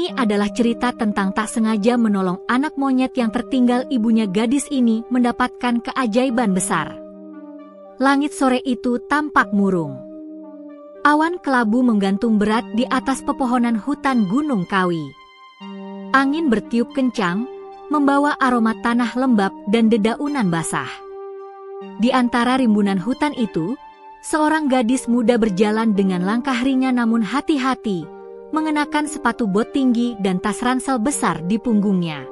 Ini adalah cerita tentang tak sengaja menolong anak monyet yang tertinggal ibunya. Gadis ini mendapatkan keajaiban besar. Langit sore itu tampak murung. Awan kelabu menggantung berat di atas pepohonan hutan Gunung Kawi. Angin bertiup kencang, membawa aroma tanah lembab dan dedaunan basah. Di antara rimbunan hutan itu, seorang gadis muda berjalan dengan langkah ringan namun hati-hati, mengenakan sepatu bot tinggi dan tas ransel besar di punggungnya.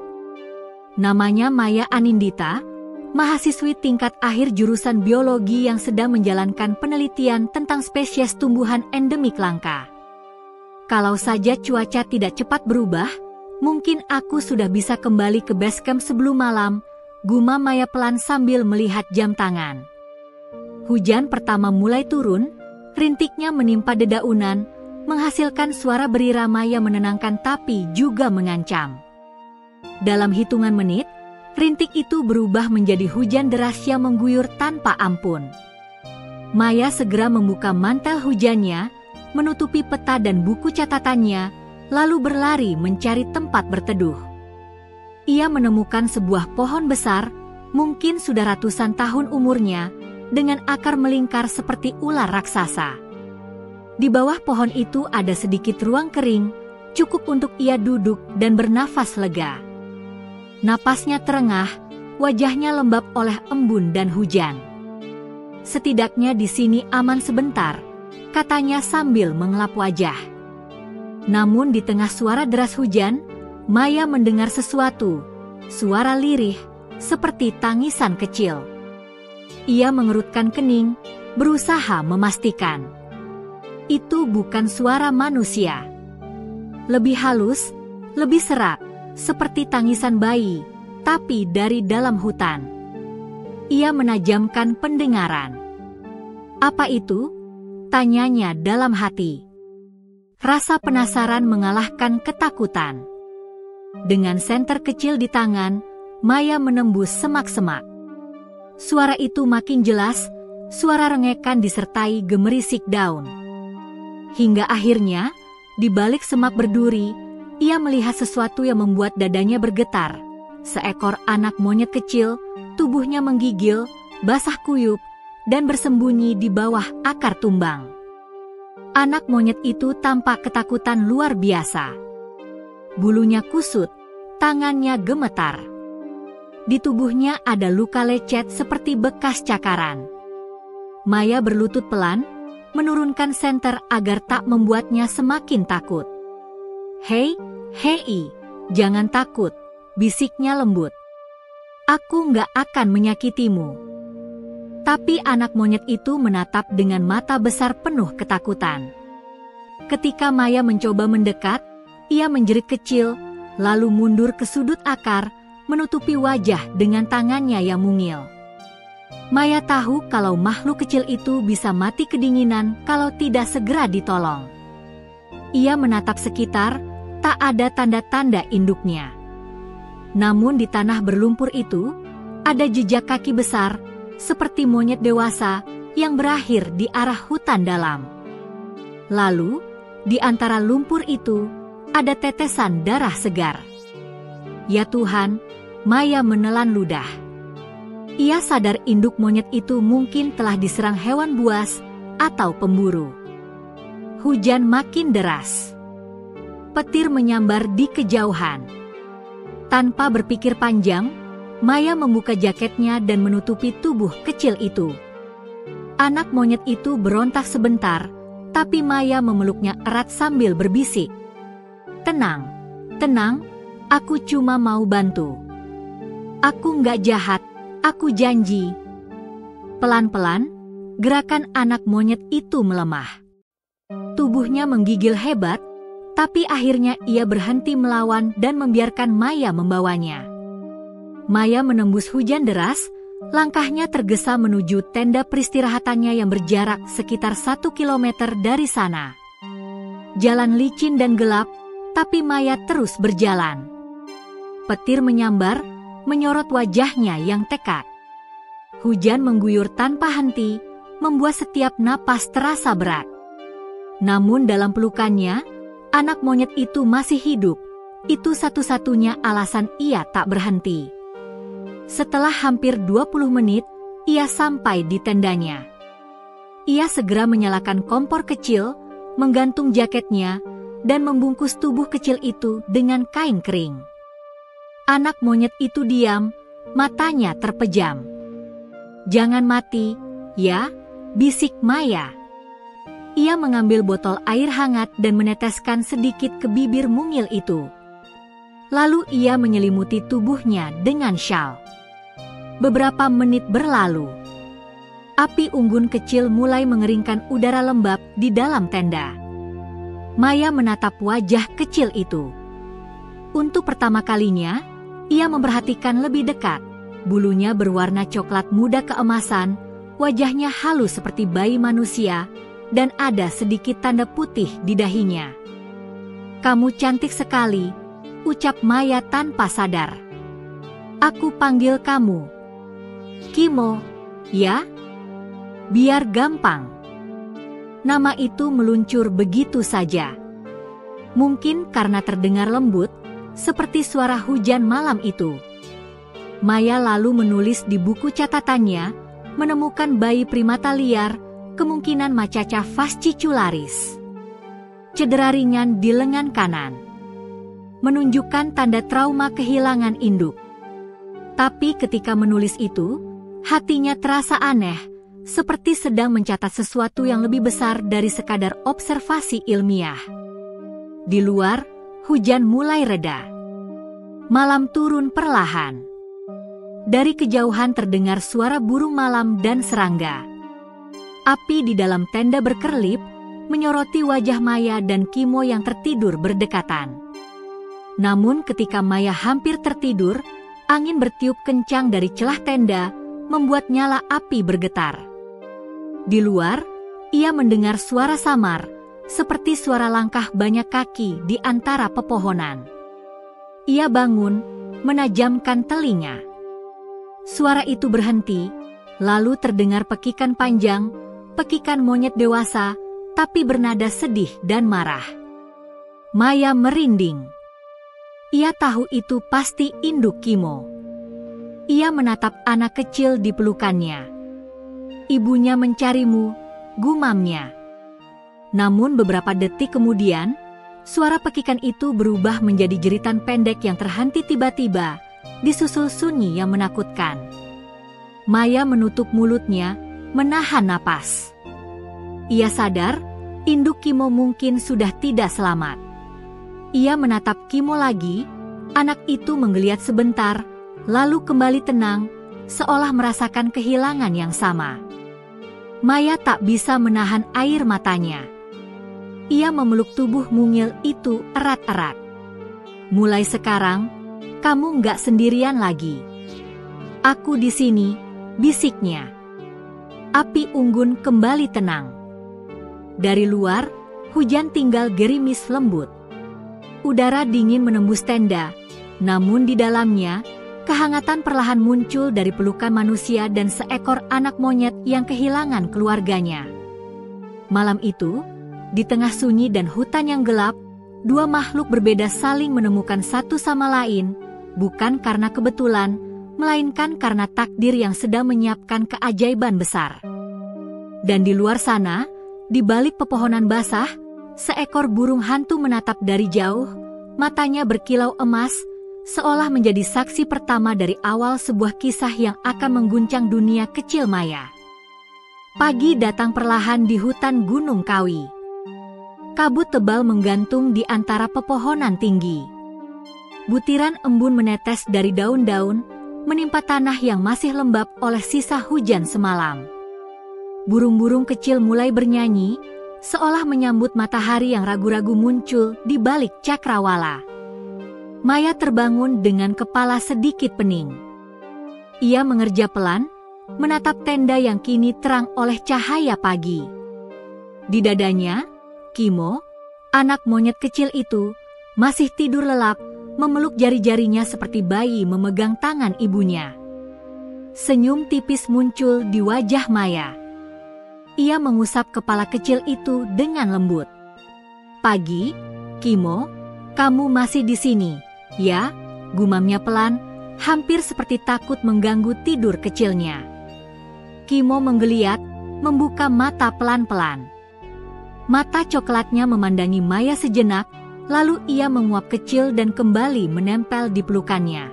Namanya Maya Anindita, mahasiswi tingkat akhir jurusan biologi yang sedang menjalankan penelitian tentang spesies tumbuhan endemik langka. Kalau saja cuaca tidak cepat berubah, mungkin aku sudah bisa kembali ke base camp sebelum malam, gumam Maya pelan sambil melihat jam tangan. Hujan pertama mulai turun, rintiknya menimpa dedaunan, menghasilkan suara berirama yang menenangkan tapi juga mengancam. Dalam hitungan menit, rintik itu berubah menjadi hujan deras yang mengguyur tanpa ampun. Maya segera membuka mantel hujannya, menutupi peta dan buku catatannya, lalu berlari mencari tempat berteduh. Ia menemukan sebuah pohon besar, mungkin sudah ratusan tahun umurnya, dengan akar melingkar seperti ular raksasa. Di bawah pohon itu ada sedikit ruang kering, cukup untuk ia duduk dan bernafas lega. Napasnya terengah, wajahnya lembab oleh embun dan hujan. Setidaknya di sini aman sebentar, katanya sambil mengelap wajah. Namun di tengah suara deras hujan, Maya mendengar sesuatu, suara lirih, seperti tangisan kecil. Ia mengerutkan kening, berusaha memastikan. Itu bukan suara manusia. Lebih halus, lebih serak, seperti tangisan bayi, tapi dari dalam hutan. Ia menajamkan pendengaran. Apa itu? Tanyanya dalam hati. Rasa penasaran mengalahkan ketakutan. Dengan senter kecil di tangan, Maya menembus semak-semak. Suara itu makin jelas, suara rengekan disertai gemerisik daun. Hingga akhirnya, di balik semak berduri, ia melihat sesuatu yang membuat dadanya bergetar. Seekor anak monyet kecil, tubuhnya menggigil, basah kuyup, dan bersembunyi di bawah akar tumbang. Anak monyet itu tampak ketakutan luar biasa. Bulunya kusut, tangannya gemetar. Di tubuhnya ada luka lecet seperti bekas cakaran. Maya berlutut pelan, menurunkan senter agar tak membuatnya semakin takut. Hei, jangan takut, bisiknya lembut. Aku nggak akan menyakitimu. Tapi anak monyet itu menatap dengan mata besar penuh ketakutan. Ketika Maya mencoba mendekat, ia menjerit kecil, lalu mundur ke sudut akar, menutupi wajah dengan tangannya yang mungil. Maya tahu kalau makhluk kecil itu bisa mati kedinginan kalau tidak segera ditolong. Ia menatap sekitar, tak ada tanda-tanda induknya. Namun di tanah berlumpur itu, ada jejak kaki besar, seperti monyet dewasa, yang berakhir di arah hutan dalam. Lalu, di antara lumpur itu, ada tetesan darah segar. Ya Tuhan, Maya menelan ludah. Ia sadar induk monyet itu mungkin telah diserang hewan buas atau pemburu. Hujan makin deras. Petir menyambar di kejauhan. Tanpa berpikir panjang, Maya membuka jaketnya dan menutupi tubuh kecil itu. Anak monyet itu berontak sebentar, tapi Maya memeluknya erat sambil berbisik. Tenang, aku cuma mau bantu. Aku nggak jahat. Aku janji. Pelan-pelan, gerakan anak monyet itu melemah. Tubuhnya menggigil hebat, tapi akhirnya ia berhenti melawan dan membiarkan Maya membawanya. Maya menembus hujan deras, langkahnya tergesa menuju tenda peristirahatannya yang berjarak sekitar 1 kilometer dari sana. Jalan licin dan gelap, tapi Maya terus berjalan. Petir menyambar, menyorot wajahnya yang tekad. Hujan mengguyur tanpa henti, membuat setiap napas terasa berat. Namun dalam pelukannya, anak monyet itu masih hidup, Itu satu-satunya alasan ia tak berhenti. Setelah hampir 20 menit, ia sampai di tendanya. Ia segera menyalakan kompor kecil, menggantung jaketnya, dan membungkus tubuh kecil itu dengan kain kering. Anak monyet itu diam, matanya terpejam. "Jangan mati, ya," bisik Maya. Ia mengambil botol air hangat dan meneteskan sedikit ke bibir mungil itu. Lalu ia menyelimuti tubuhnya dengan syal. Beberapa menit berlalu. Api unggun kecil mulai mengeringkan udara lembab di dalam tenda. Maya menatap wajah kecil itu. Untuk pertama kalinya, ia memperhatikan lebih dekat. Bulunya berwarna coklat muda keemasan, wajahnya halus seperti bayi manusia, dan ada sedikit tanda putih di dahinya. "Kamu cantik sekali," ucap Maya tanpa sadar. "Aku panggil kamu Kimo, ya? Biar gampang." Nama itu meluncur begitu saja. Mungkin karena terdengar lembut, seperti suara hujan malam itu. Maya lalu menulis di buku catatannya, menemukan bayi primata liar, kemungkinan Macaca fascicularis. Cedera ringan di lengan kanan. Menunjukkan tanda trauma kehilangan induk. Tapi ketika menulis itu, hatinya terasa aneh, seperti sedang mencatat sesuatu yang lebih besar dari sekadar observasi ilmiah. Di luar, hujan mulai reda. Malam turun perlahan. Dari kejauhan terdengar suara burung malam dan serangga. Api di dalam tenda berkerlip, menyoroti wajah Maya dan Kimo yang tertidur berdekatan. Namun ketika Maya hampir tertidur, angin bertiup kencang dari celah tenda, membuat nyala api bergetar. Di luar, ia mendengar suara samar, seperti suara langkah banyak kaki di antara pepohonan. Ia bangun, menajamkan telinga. Suara itu berhenti, lalu terdengar pekikan panjang, pekikan monyet dewasa, tapi bernada sedih dan marah. Maya merinding. Ia tahu itu pasti induk Kimo. Ia menatap anak kecil di pelukannya. "Ibunya mencarimu," gumamnya. Namun beberapa detik kemudian, suara pekikan itu berubah menjadi jeritan pendek yang terhenti tiba-tiba, disusul sunyi yang menakutkan. Maya menutup mulutnya, menahan napas. Ia sadar, induk Kimo mungkin sudah tidak selamat. Ia menatap Kimo lagi, anak itu menggeliat sebentar, lalu kembali tenang, seolah merasakan kehilangan yang sama. Maya tak bisa menahan air matanya. Ia memeluk tubuh mungil itu erat-erat. "Mulai sekarang, kamu nggak sendirian lagi. Aku di sini," bisiknya. Api unggun kembali tenang. Dari luar, hujan tinggal gerimis lembut. Udara dingin menembus tenda, namun di dalamnya, kehangatan perlahan muncul dari pelukan manusia dan seekor anak monyet yang kehilangan keluarganya. Malam itu, di tengah sunyi dan hutan yang gelap, dua makhluk berbeda saling menemukan satu sama lain, bukan karena kebetulan, melainkan karena takdir yang sedang menyiapkan keajaiban besar. Dan di luar sana, di balik pepohonan basah, seekor burung hantu menatap dari jauh, matanya berkilau emas, seolah menjadi saksi pertama dari awal sebuah kisah yang akan mengguncang dunia kecil Maya. Pagi datang perlahan di hutan Gunung Kawi. Kabut tebal menggantung di antara pepohonan tinggi. Butiran embun menetes dari daun-daun, menimpa tanah yang masih lembab oleh sisa hujan semalam. Burung-burung kecil mulai bernyanyi, seolah menyambut matahari yang ragu-ragu muncul di balik cakrawala. Maya terbangun dengan kepala sedikit pening. Ia mengerja pelan, menatap tenda yang kini terang oleh cahaya pagi. Di dadanya, Kimo, anak monyet kecil itu, masih tidur lelap, memeluk jari-jarinya seperti bayi memegang tangan ibunya. Senyum tipis muncul di wajah Maya. Ia mengusap kepala kecil itu dengan lembut. "Pagi, Kimo, kamu masih di sini," Ya, gumamnya pelan, hampir seperti takut mengganggu tidur kecilnya. Kimo menggeliat, membuka mata pelan-pelan. Mata coklatnya memandangi Maya sejenak, lalu ia menguap kecil dan kembali menempel di pelukannya.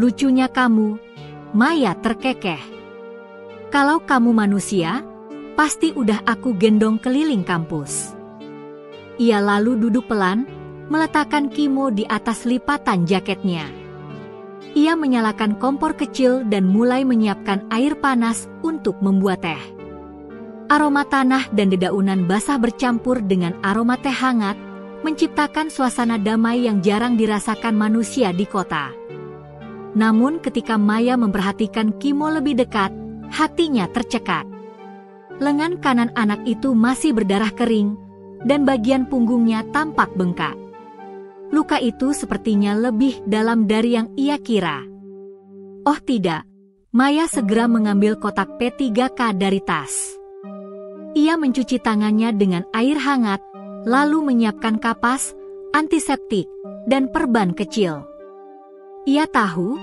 Lucunya kamu, Maya terkekeh. Kalau kamu manusia, pasti udah aku gendong keliling kampus. Ia lalu duduk pelan, meletakkan Kimo di atas lipatan jaketnya. Ia menyalakan kompor kecil dan mulai menyiapkan air panas untuk membuat teh. Aroma tanah dan dedaunan basah bercampur dengan aroma teh hangat, menciptakan suasana damai yang jarang dirasakan manusia di kota. Namun ketika Maya memperhatikan Kimo lebih dekat, hatinya tercekat. Lengan kanan anak itu masih berdarah kering, dan bagian punggungnya tampak bengkak. Luka itu sepertinya lebih dalam dari yang ia kira. Oh tidak, Maya segera mengambil kotak P3K dari tas. Ia mencuci tangannya dengan air hangat, lalu menyiapkan kapas, antiseptik, dan perban kecil. Ia tahu,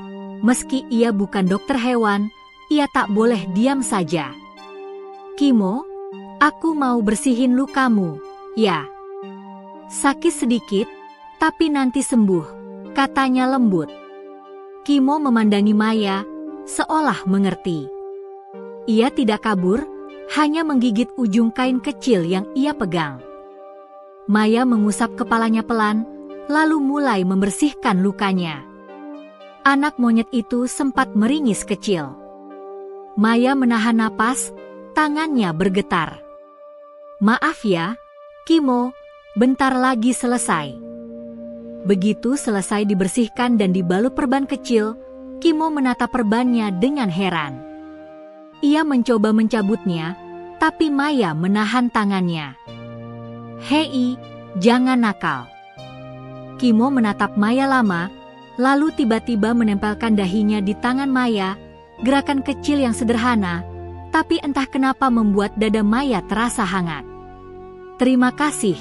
meski ia bukan dokter hewan, ia tak boleh diam saja. Kimo, aku mau bersihin lukamu, ya. Sakit sedikit, tapi nanti sembuh, katanya lembut. Kimo memandangi Maya, seolah mengerti. Ia tidak kabur, hanya menggigit ujung kain kecil yang ia pegang. Maya mengusap kepalanya pelan, lalu mulai membersihkan lukanya. Anak monyet itu sempat meringis kecil. Maya menahan napas, tangannya bergetar. Maaf ya, Kimo, bentar lagi selesai. Begitu selesai dibersihkan dan dibalut perban kecil, Kimo menatap perbannya dengan heran. Ia mencoba mencabutnya, tapi Maya menahan tangannya. Hei, jangan nakal. Kimo menatap Maya lama, lalu tiba-tiba menempelkan dahinya di tangan Maya, gerakan kecil yang sederhana, tapi entah kenapa membuat dada Maya terasa hangat. Terima kasih,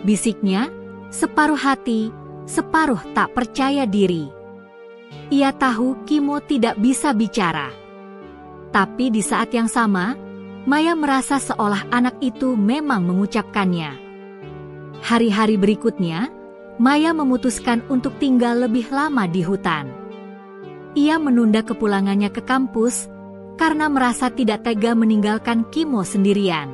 bisiknya, separuh hati, separuh tak percaya diri. Ia tahu Kimo tidak bisa bicara. Tapi di saat yang sama, Maya merasa seolah anak itu memang mengucapkannya. Hari-hari berikutnya, Maya memutuskan untuk tinggal lebih lama di hutan. Ia menunda kepulangannya ke kampus karena merasa tidak tega meninggalkan Kimo sendirian.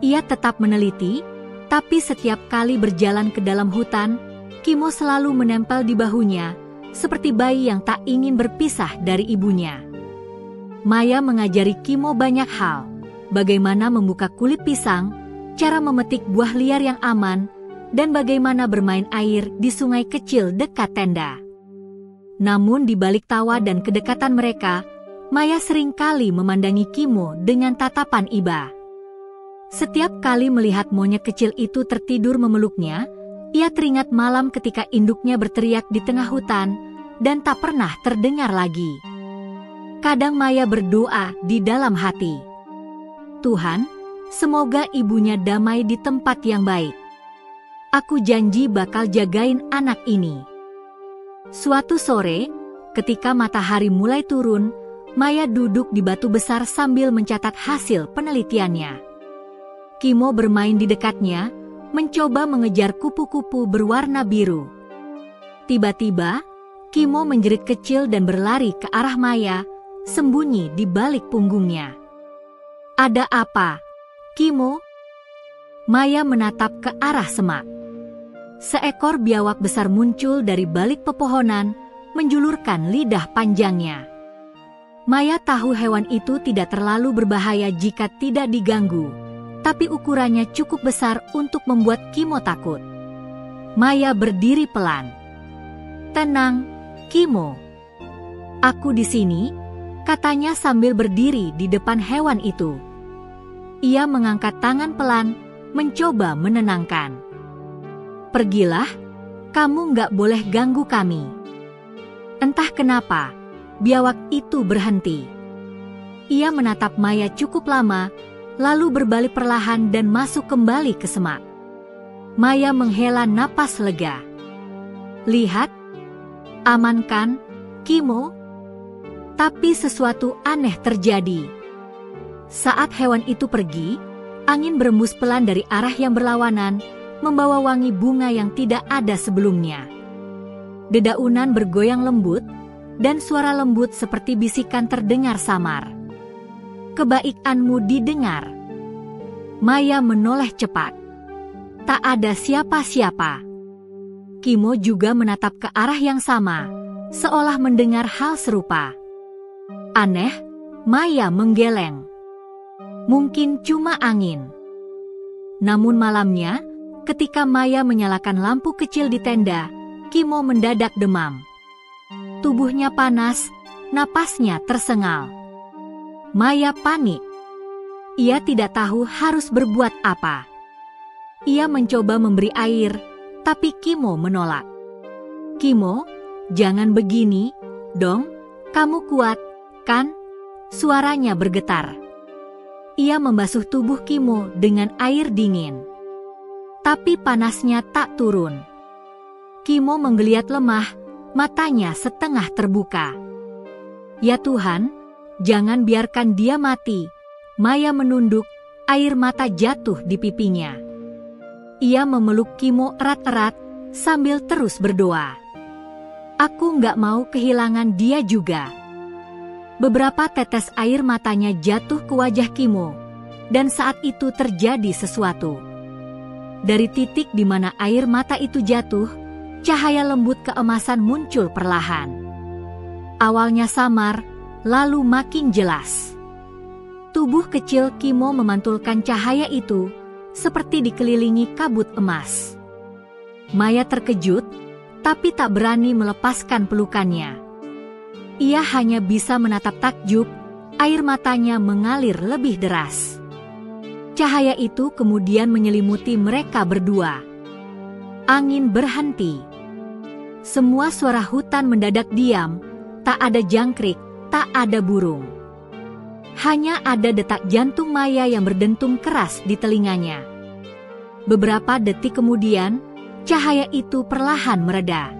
Ia tetap meneliti, tapi setiap kali berjalan ke dalam hutan, Kimo selalu menempel di bahunya, seperti bayi yang tak ingin berpisah dari ibunya. Maya mengajari Kimo banyak hal, bagaimana membuka kulit pisang, cara memetik buah liar yang aman, dan bagaimana bermain air di sungai kecil dekat tenda. Namun di balik tawa dan kedekatan mereka, Maya seringkali memandangi Kimo dengan tatapan iba. Setiap kali melihat monyet kecil itu tertidur memeluknya, ia teringat malam ketika induknya berteriak di tengah hutan, dan tak pernah terdengar lagi. Kadang Maya berdoa di dalam hati. Tuhan, semoga ibunya damai di tempat yang baik. Aku janji bakal jagain anak ini. Suatu sore, ketika matahari mulai turun, Maya duduk di batu besar sambil mencatat hasil penelitiannya. Kimo bermain di dekatnya, mencoba mengejar kupu-kupu berwarna biru. Tiba-tiba, Kimo menjerit kecil dan berlari ke arah Maya, sembunyi di balik punggungnya. Ada apa, Kimo? Maya menatap ke arah semak. Seekor biawak besar muncul dari balik pepohonan, menjulurkan lidah panjangnya. Maya tahu hewan itu tidak terlalu berbahaya jika tidak diganggu, tapi ukurannya cukup besar untuk membuat Kimo takut. Maya berdiri pelan. Tenang, Kimo. Aku di sini, katanya sambil berdiri di depan hewan itu. Ia mengangkat tangan pelan, mencoba menenangkan. Pergilah, kamu nggak boleh ganggu kami. Entah kenapa, biawak itu berhenti. Ia menatap Maya cukup lama, lalu berbalik perlahan dan masuk kembali ke semak. Maya menghela napas lega. Lihat, aman kan, Kimo? Tapi sesuatu aneh terjadi. Saat hewan itu pergi, angin berembus pelan dari arah yang berlawanan, membawa wangi bunga yang tidak ada sebelumnya. Dedaunan bergoyang lembut, dan suara lembut seperti bisikan terdengar samar. Kebaikanmu didengar. Maya menoleh cepat. Tak ada siapa-siapa. Kimo juga menatap ke arah yang sama, seolah mendengar hal serupa. Aneh, Maya menggeleng. Mungkin cuma angin. Namun malamnya, ketika Maya menyalakan lampu kecil di tenda, Kimo mendadak demam. Tubuhnya panas, napasnya tersengal. Maya panik. Ia tidak tahu harus berbuat apa. Ia mencoba memberi air, tapi Kimo menolak. Kimo, jangan begini, dong. Kamu kuat, kan? Suaranya bergetar. Ia membasuh tubuh Kimo dengan air dingin. Tapi panasnya tak turun. Kimo menggeliat lemah, matanya setengah terbuka. Ya Tuhan, jangan biarkan dia mati. Maya menunduk, air mata jatuh di pipinya. Ia memeluk Kimo erat-erat sambil terus berdoa. Aku nggak mau kehilangan dia juga. Beberapa tetes air matanya jatuh ke wajah Kimo, dan saat itu terjadi sesuatu. Dari titik di mana air mata itu jatuh, cahaya lembut keemasan muncul perlahan. Awalnya samar, lalu makin jelas. Tubuh kecil Kimo memantulkan cahaya itu, seperti dikelilingi kabut emas. Maya terkejut, tapi tak berani melepaskan pelukannya. Ia hanya bisa menatap takjub, air matanya mengalir lebih deras. Cahaya itu kemudian menyelimuti mereka berdua. Angin berhenti. Semua suara hutan mendadak diam, tak ada jangkrik, tak ada burung. Hanya ada detak jantung Maya yang berdentum keras di telinganya. Beberapa detik kemudian, cahaya itu perlahan mereda.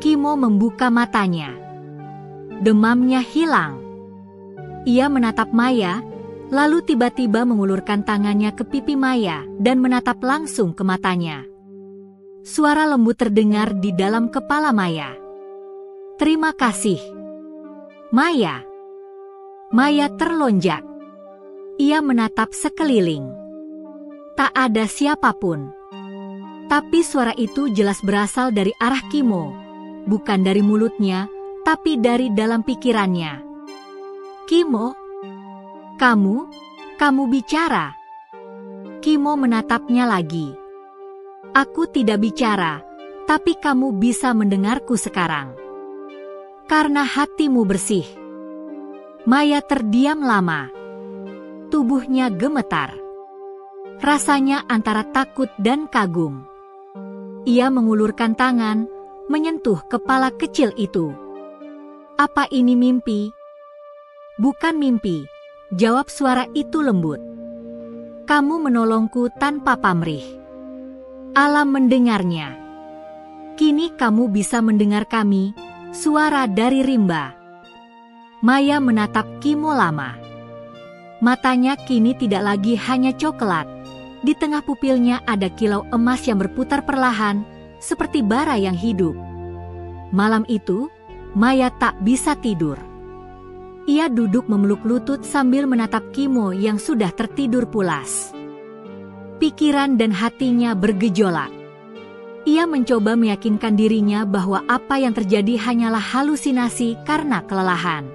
Kimo membuka matanya. Demamnya hilang. Ia menatap Maya, lalu tiba-tiba mengulurkan tangannya ke pipi Maya dan menatap langsung ke matanya. Suara lembut terdengar di dalam kepala Maya. Terima kasih, Maya. Maya terlonjak. Ia menatap sekeliling. Tak ada siapapun. Tapi suara itu jelas berasal dari arah Kimo, bukan dari mulutnya, tapi dari dalam pikirannya. Kimo, kamu bicara. Kimo menatapnya lagi. Aku tidak bicara, tapi kamu bisa mendengarku sekarang. Karena hatimu bersih. Maya terdiam lama. Tubuhnya gemetar. Rasanya antara takut dan kagum. Ia mengulurkan tangan, menyentuh kepala kecil itu. Apa ini mimpi? Bukan mimpi, jawab suara itu lembut. Kamu menolongku tanpa pamrih. Alam mendengarnya. Kini kamu bisa mendengar kami, suara dari rimba. Maya menatap Kimo lama. Matanya kini tidak lagi hanya coklat. Di tengah pupilnya ada kilau emas yang berputar perlahan, seperti bara yang hidup. Malam itu, Maya tak bisa tidur. Ia duduk memeluk lutut sambil menatap Kimo yang sudah tertidur pulas. Pikiran dan hatinya bergejolak. Ia mencoba meyakinkan dirinya bahwa apa yang terjadi hanyalah halusinasi karena kelelahan.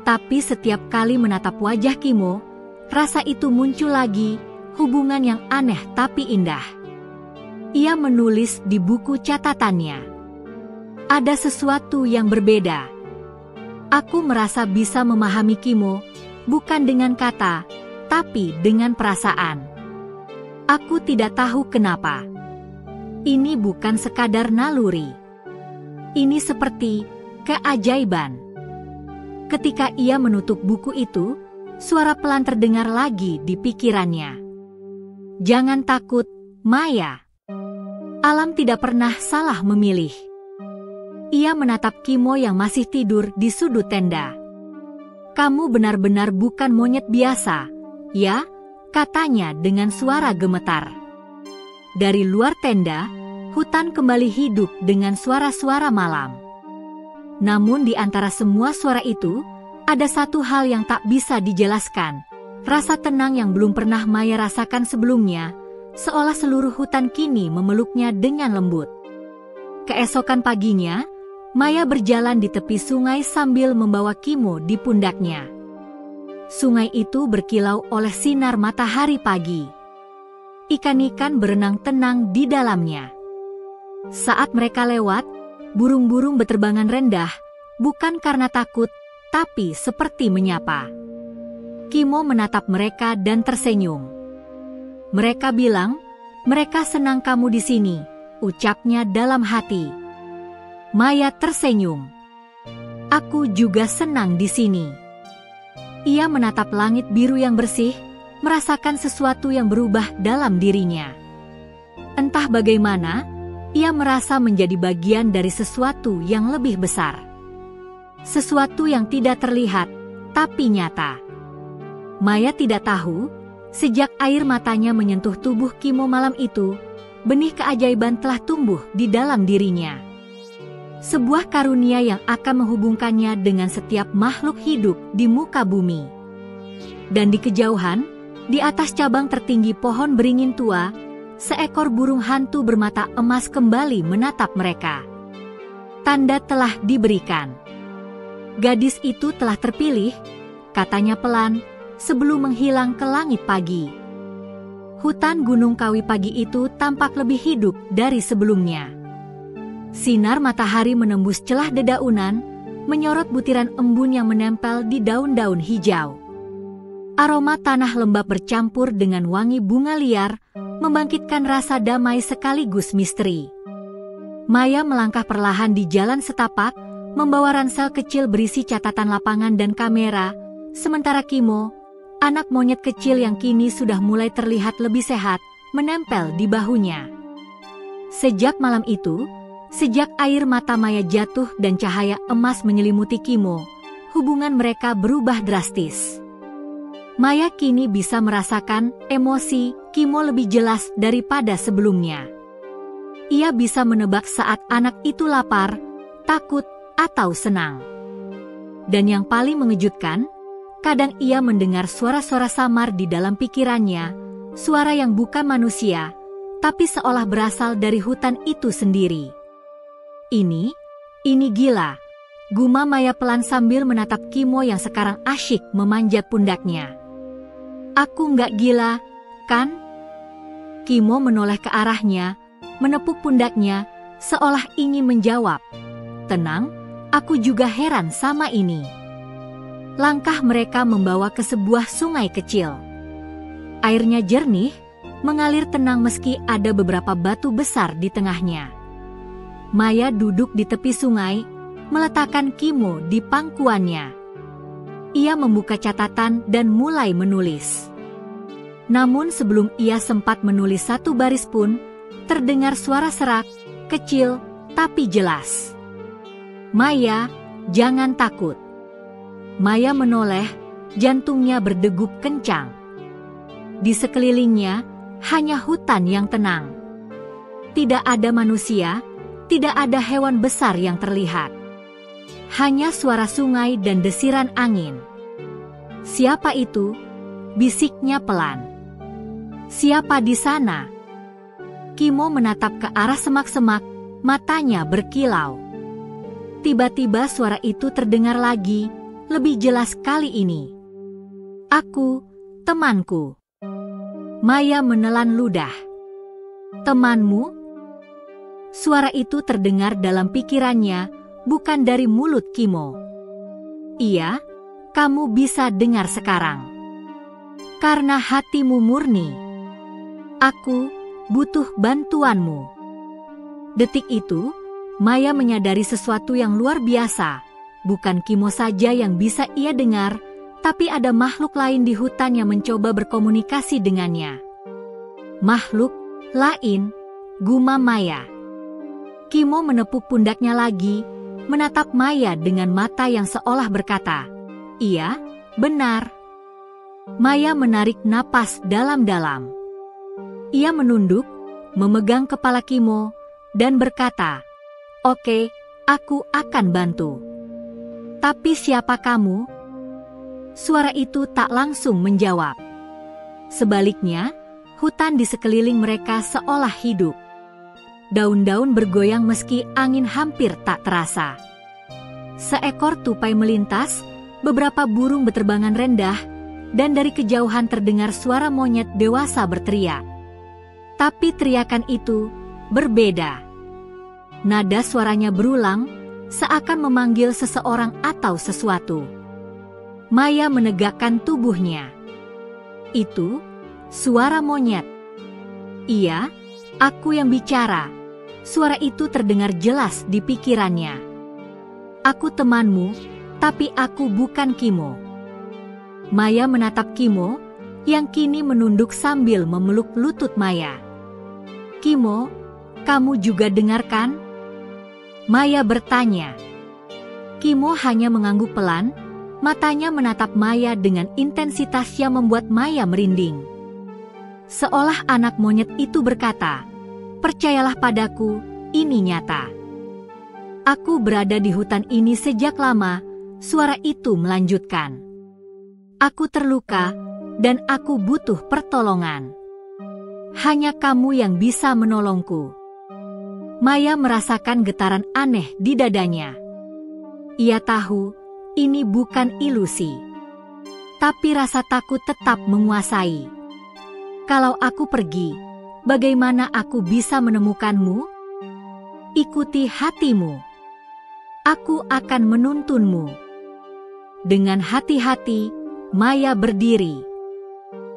Tapi setiap kali menatap wajah Kimo, rasa itu muncul lagi, hubungan yang aneh tapi indah. Ia menulis di buku catatannya. Ada sesuatu yang berbeda. Aku merasa bisa memahami Kimo, bukan dengan kata, tapi dengan perasaan. Aku tidak tahu kenapa. Ini bukan sekadar naluri. Ini seperti keajaiban. Ketika ia menutup buku itu, suara pelan terdengar lagi di pikirannya. Jangan takut, Maya. Alam tidak pernah salah memilih. Ia menatap Kimo yang masih tidur di sudut tenda. "Kamu benar-benar bukan monyet biasa, ya?" katanya dengan suara gemetar. Dari luar tenda, hutan kembali hidup dengan suara-suara malam. Namun di antara semua suara itu, ada satu hal yang tak bisa dijelaskan. Rasa tenang yang belum pernah Maya rasakan sebelumnya, seolah seluruh hutan kini memeluknya dengan lembut. Keesokan paginya, Maya berjalan di tepi sungai sambil membawa Kimo di pundaknya. Sungai itu berkilau oleh sinar matahari pagi. Ikan-ikan berenang tenang di dalamnya. Saat mereka lewat, burung-burung berterbangan rendah, bukan karena takut, tapi seperti menyapa. Kimo menatap mereka dan tersenyum. "Mereka bilang, mereka senang kamu di sini," ucapnya dalam hati. Maya tersenyum. "Aku juga senang di sini." Ia menatap langit biru yang bersih, merasakan sesuatu yang berubah dalam dirinya. Entah bagaimana, ia merasa menjadi bagian dari sesuatu yang lebih besar. Sesuatu yang tidak terlihat, tapi nyata. Maya tidak tahu, sejak air matanya menyentuh tubuh Kimo malam itu, benih keajaiban telah tumbuh di dalam dirinya. Sebuah karunia yang akan menghubungkannya dengan setiap makhluk hidup di muka bumi. Dan di kejauhan, di atas cabang tertinggi pohon beringin tua, seekor burung hantu bermata emas kembali menatap mereka. Tanda telah diberikan. "Gadis itu telah terpilih," katanya pelan, sebelum menghilang ke langit pagi. Hutan Gunung Kawi pagi itu tampak lebih hidup dari sebelumnya. Sinar matahari menembus celah dedaunan, menyorot butiran embun yang menempel di daun-daun hijau. Aroma tanah lembab bercampur dengan wangi bunga liar, membangkitkan rasa damai sekaligus misteri. Maya melangkah perlahan di jalan setapak, membawa ransel kecil berisi catatan lapangan dan kamera, sementara Kimo, anak monyet kecil yang kini sudah mulai terlihat lebih sehat, menempel di bahunya. Sejak malam itu, sejak air mata Maya jatuh dan cahaya emas menyelimuti Kimo, hubungan mereka berubah drastis. Maya kini bisa merasakan emosi Kimo lebih jelas daripada sebelumnya. Ia bisa menebak saat anak itu lapar, takut, atau senang. Dan yang paling mengejutkan, kadang ia mendengar suara-suara samar di dalam pikirannya, suara yang bukan manusia, tapi seolah berasal dari hutan itu sendiri. Ini gila, gumam Maya pelan sambil menatap Kimo yang sekarang asyik memanjat pundaknya. "Aku nggak gila, kan?" Kimo menoleh ke arahnya, menepuk pundaknya, seolah ingin menjawab. "Tenang, aku juga heran sama ini." Langkah mereka membawa ke sebuah sungai kecil. Airnya jernih, mengalir tenang meski ada beberapa batu besar di tengahnya. Maya duduk di tepi sungai, meletakkan Kimo di pangkuannya. Ia membuka catatan dan mulai menulis. Namun sebelum ia sempat menulis satu baris pun, terdengar suara serak, kecil, tapi jelas. "Maya, jangan takut." Maya menoleh, jantungnya berdegup kencang. Di sekelilingnya, hanya hutan yang tenang. Tidak ada manusia, tidak ada hewan besar yang terlihat. Hanya suara sungai dan desiran angin. "Siapa itu?" bisiknya pelan. "Siapa di sana?" Kimo menatap ke arah semak-semak, matanya berkilau. Tiba-tiba suara itu terdengar lagi, lebih jelas kali ini. "Aku, temanku." Maya menelan ludah. "Temanmu?" Suara itu terdengar dalam pikirannya, bukan dari mulut Kimo. "Iya, kamu bisa dengar sekarang. Karena hatimu murni. Aku butuh bantuanmu." Detik itu, Maya menyadari sesuatu yang luar biasa. Bukan Kimo saja yang bisa ia dengar, tapi ada makhluk lain di hutan yang mencoba berkomunikasi dengannya. Makhluk lain, gumam Maya. Kimo menepuk pundaknya lagi, menatap Maya dengan mata yang seolah berkata, "Iya, benar." Maya menarik napas dalam-dalam. Ia menunduk, memegang kepala Kimo, dan berkata, "Oke, aku akan bantu." "Tapi siapa kamu?" Suara itu tak langsung menjawab. Sebaliknya, hutan di sekeliling mereka seolah hidup. Daun-daun bergoyang meski angin hampir tak terasa. Seekor tupai melintas, beberapa burung berterbangan rendah, dan dari kejauhan terdengar suara monyet dewasa berteriak. Tapi teriakan itu berbeda. Nada suaranya berulang, seakan memanggil seseorang atau sesuatu. Maya menegakkan tubuhnya. Itu suara monyet. "Iya, aku yang bicara." Suara itu terdengar jelas di pikirannya. "Aku temanmu, tapi aku bukan Kimo." Maya menatap Kimo, yang kini menunduk sambil memeluk lutut Maya. "Kimo, kamu juga dengarkan?" Maya bertanya. Kimo hanya mengangguk pelan, matanya menatap Maya dengan intensitas yang membuat Maya merinding. Seolah anak monyet itu berkata, "Percayalah padaku, ini nyata." "Aku berada di hutan ini sejak lama," suara itu melanjutkan. "Aku terluka, dan aku butuh pertolongan. Hanya kamu yang bisa menolongku." Maya merasakan getaran aneh di dadanya. Ia tahu, ini bukan ilusi. Tapi rasa takut tetap menguasai. "Kalau aku pergi, bagaimana aku bisa menemukanmu? Ikuti hatimu. Aku akan menuntunmu." Dengan hati-hati, Maya berdiri.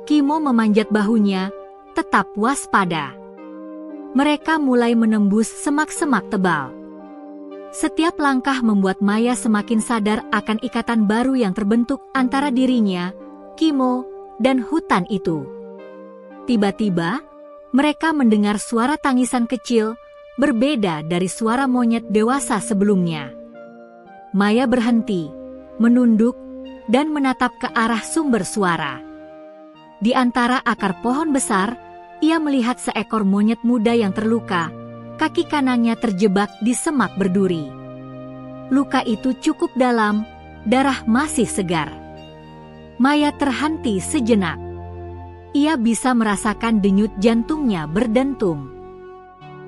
Kimo memanjat bahunya, tetap waspada. Mereka mulai menembus semak-semak tebal. Setiap langkah membuat Maya semakin sadar akan ikatan baru yang terbentuk antara dirinya, Kimo, dan hutan itu. Tiba-tiba, mereka mendengar suara tangisan kecil, berbeda dari suara monyet dewasa sebelumnya. Maya berhenti, menunduk, dan menatap ke arah sumber suara. Di antara akar pohon besar, ia melihat seekor monyet muda yang terluka, kaki kanannya terjebak di semak berduri. Luka itu cukup dalam, darah masih segar. Maya terhenti sejenak. Ia bisa merasakan denyut jantungnya berdentum.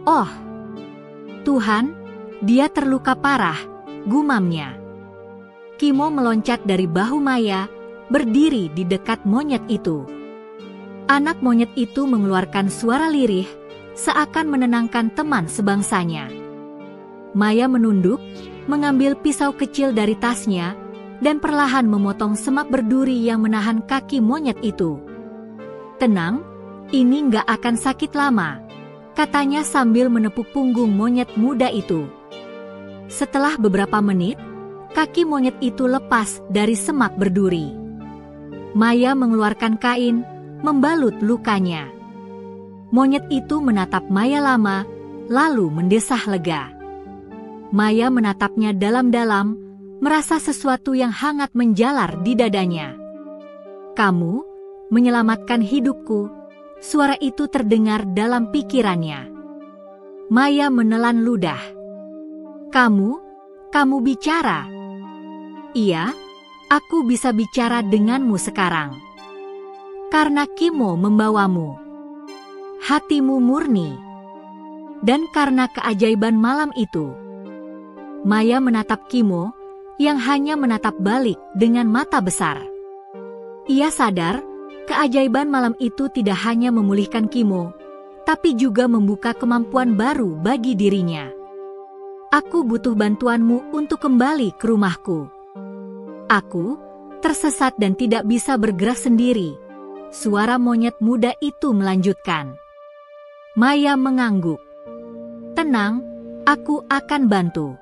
"Oh, Tuhan, dia terluka parah," gumamnya. Kimo meloncat dari bahu Maya, berdiri di dekat monyet itu. Anak monyet itu mengeluarkan suara lirih, seakan menenangkan teman sebangsanya. Maya menunduk, mengambil pisau kecil dari tasnya, dan perlahan memotong semak berduri yang menahan kaki monyet itu. "Tenang, ini nggak akan sakit lama," katanya sambil menepuk punggung monyet muda itu. Setelah beberapa menit, kaki monyet itu lepas dari semak berduri. Maya mengeluarkan kain, membalut lukanya. Monyet itu menatap Maya lama, lalu mendesah lega. Maya menatapnya dalam-dalam, merasa sesuatu yang hangat menjalar di dadanya. "Kamu menyelamatkan hidupku," suara itu terdengar dalam pikirannya. Maya menelan ludah. Kamu bicara?" "Iya, aku bisa bicara denganmu sekarang. Karena Kimo membawamu. Hatimu murni. Dan karena keajaiban malam itu." Maya menatap Kimo, yang hanya menatap balik dengan mata besar. Ia sadar, keajaiban malam itu tidak hanya memulihkan Kimo, tapi juga membuka kemampuan baru bagi dirinya. "Aku butuh bantuanmu untuk kembali ke rumahku. Aku tersesat dan tidak bisa bergerak sendiri," suara monyet muda itu melanjutkan. Maya mengangguk. "Tenang, aku akan bantu.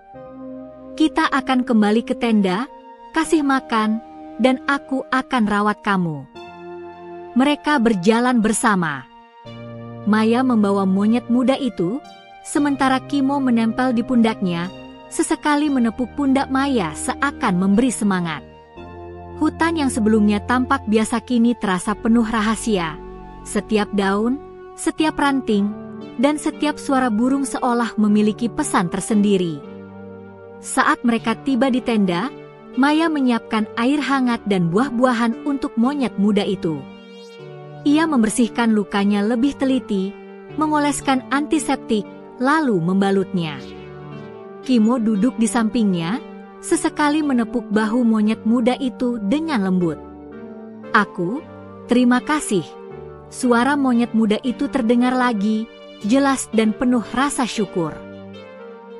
Kita akan kembali ke tenda, kasih makan, dan aku akan rawat kamu." Mereka berjalan bersama. Maya membawa monyet muda itu, sementara Kimo menempel di pundaknya, sesekali menepuk pundak Maya seakan memberi semangat. Hutan yang sebelumnya tampak biasa kini terasa penuh rahasia. Setiap daun, setiap ranting, dan setiap suara burung seolah memiliki pesan tersendiri. Saat mereka tiba di tenda, Maya menyiapkan air hangat dan buah-buahan untuk monyet muda itu. Ia membersihkan lukanya lebih teliti, mengoleskan antiseptik, lalu membalutnya. Kimo duduk di sampingnya, sesekali menepuk bahu monyet muda itu dengan lembut. "Aku, terima kasih." Suara monyet muda itu terdengar lagi, jelas dan penuh rasa syukur.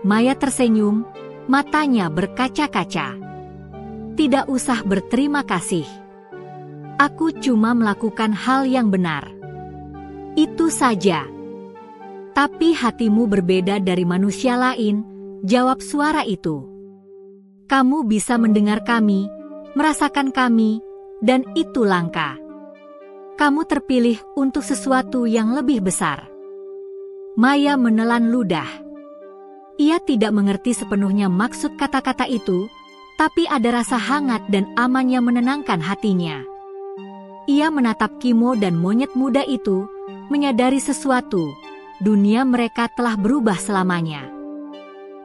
Maya tersenyum, matanya berkaca-kaca. "Tidak usah berterima kasih. Aku cuma melakukan hal yang benar. Itu saja." "Tapi hatimu berbeda dari manusia lain," jawab suara itu. "Kamu bisa mendengar kami, merasakan kami, dan itu langka. Kamu terpilih untuk sesuatu yang lebih besar." Maya menelan ludah. Ia tidak mengerti sepenuhnya maksud kata-kata itu, tapi ada rasa hangat dan aman yang menenangkan hatinya. Ia menatap Kimo dan monyet muda itu, menyadari sesuatu, dunia mereka telah berubah selamanya.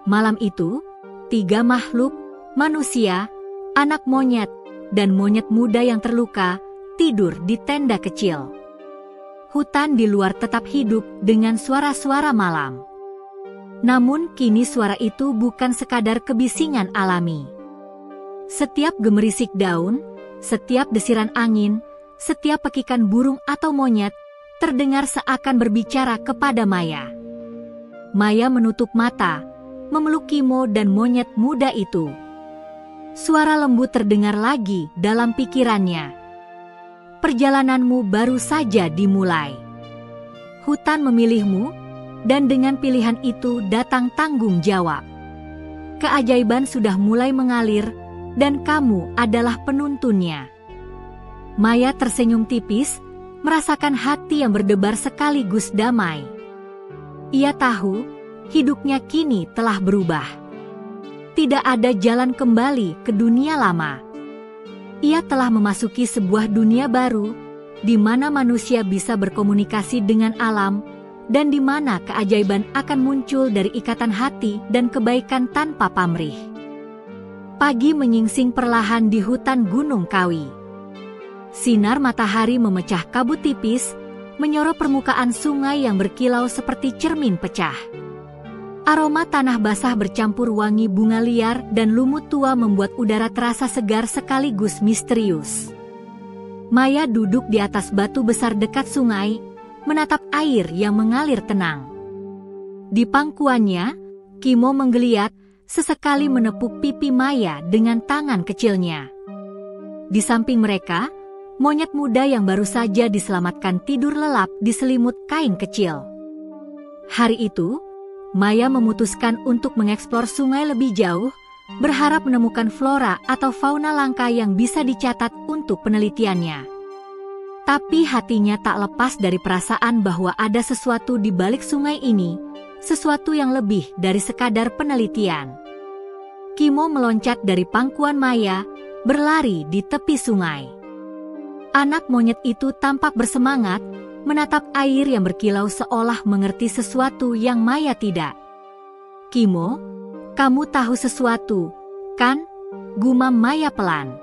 Malam itu, 3 makhluk, manusia, anak monyet, dan monyet muda yang terluka, tidur di tenda kecil. Hutan di luar tetap hidup dengan suara-suara malam. Namun kini suara itu bukan sekadar kebisingan alami. Setiap gemerisik daun, setiap desiran angin, setiap pekikan burung atau monyet, terdengar seakan berbicara kepada Maya. Maya menutup mata, memeluk Kimo dan monyet muda itu. Suara lembut terdengar lagi dalam pikirannya. "Perjalananmu baru saja dimulai. Hutan memilihmu, dan dengan pilihan itu datang tanggung jawab. Keajaiban sudah mulai mengalir, dan kamu adalah penuntunnya." Maya tersenyum tipis, merasakan hati yang berdebar sekaligus damai. Ia tahu, hidupnya kini telah berubah. Tidak ada jalan kembali ke dunia lama. Ia telah memasuki sebuah dunia baru, di mana manusia bisa berkomunikasi dengan alam, dan di mana keajaiban akan muncul dari ikatan hati dan kebaikan tanpa pamrih. Pagi menyingsing perlahan di hutan Gunung Kawi. Sinar matahari memecah kabut tipis, menyorot permukaan sungai yang berkilau seperti cermin pecah. Aroma tanah basah bercampur wangi bunga liar dan lumut tua membuat udara terasa segar sekaligus misterius. Maya duduk di atas batu besar dekat sungai, menatap air yang mengalir tenang. Di pangkuannya, Kimo menggeliat, sesekali menepuk pipi Maya dengan tangan kecilnya. Di samping mereka, monyet muda yang baru saja diselamatkan tidur lelap di selimut kain kecil. Hari itu, Maya memutuskan untuk mengeksplor sungai lebih jauh, berharap menemukan flora atau fauna langka yang bisa dicatat untuk penelitiannya. Tapi hatinya tak lepas dari perasaan bahwa ada sesuatu di balik sungai ini, sesuatu yang lebih dari sekadar penelitian. Kimo meloncat dari pangkuan Maya, berlari di tepi sungai. Anak monyet itu tampak bersemangat, menatap air yang berkilau seolah mengerti sesuatu yang Maya tidak. "Kimo, kamu tahu sesuatu, kan?" gumam Maya pelan.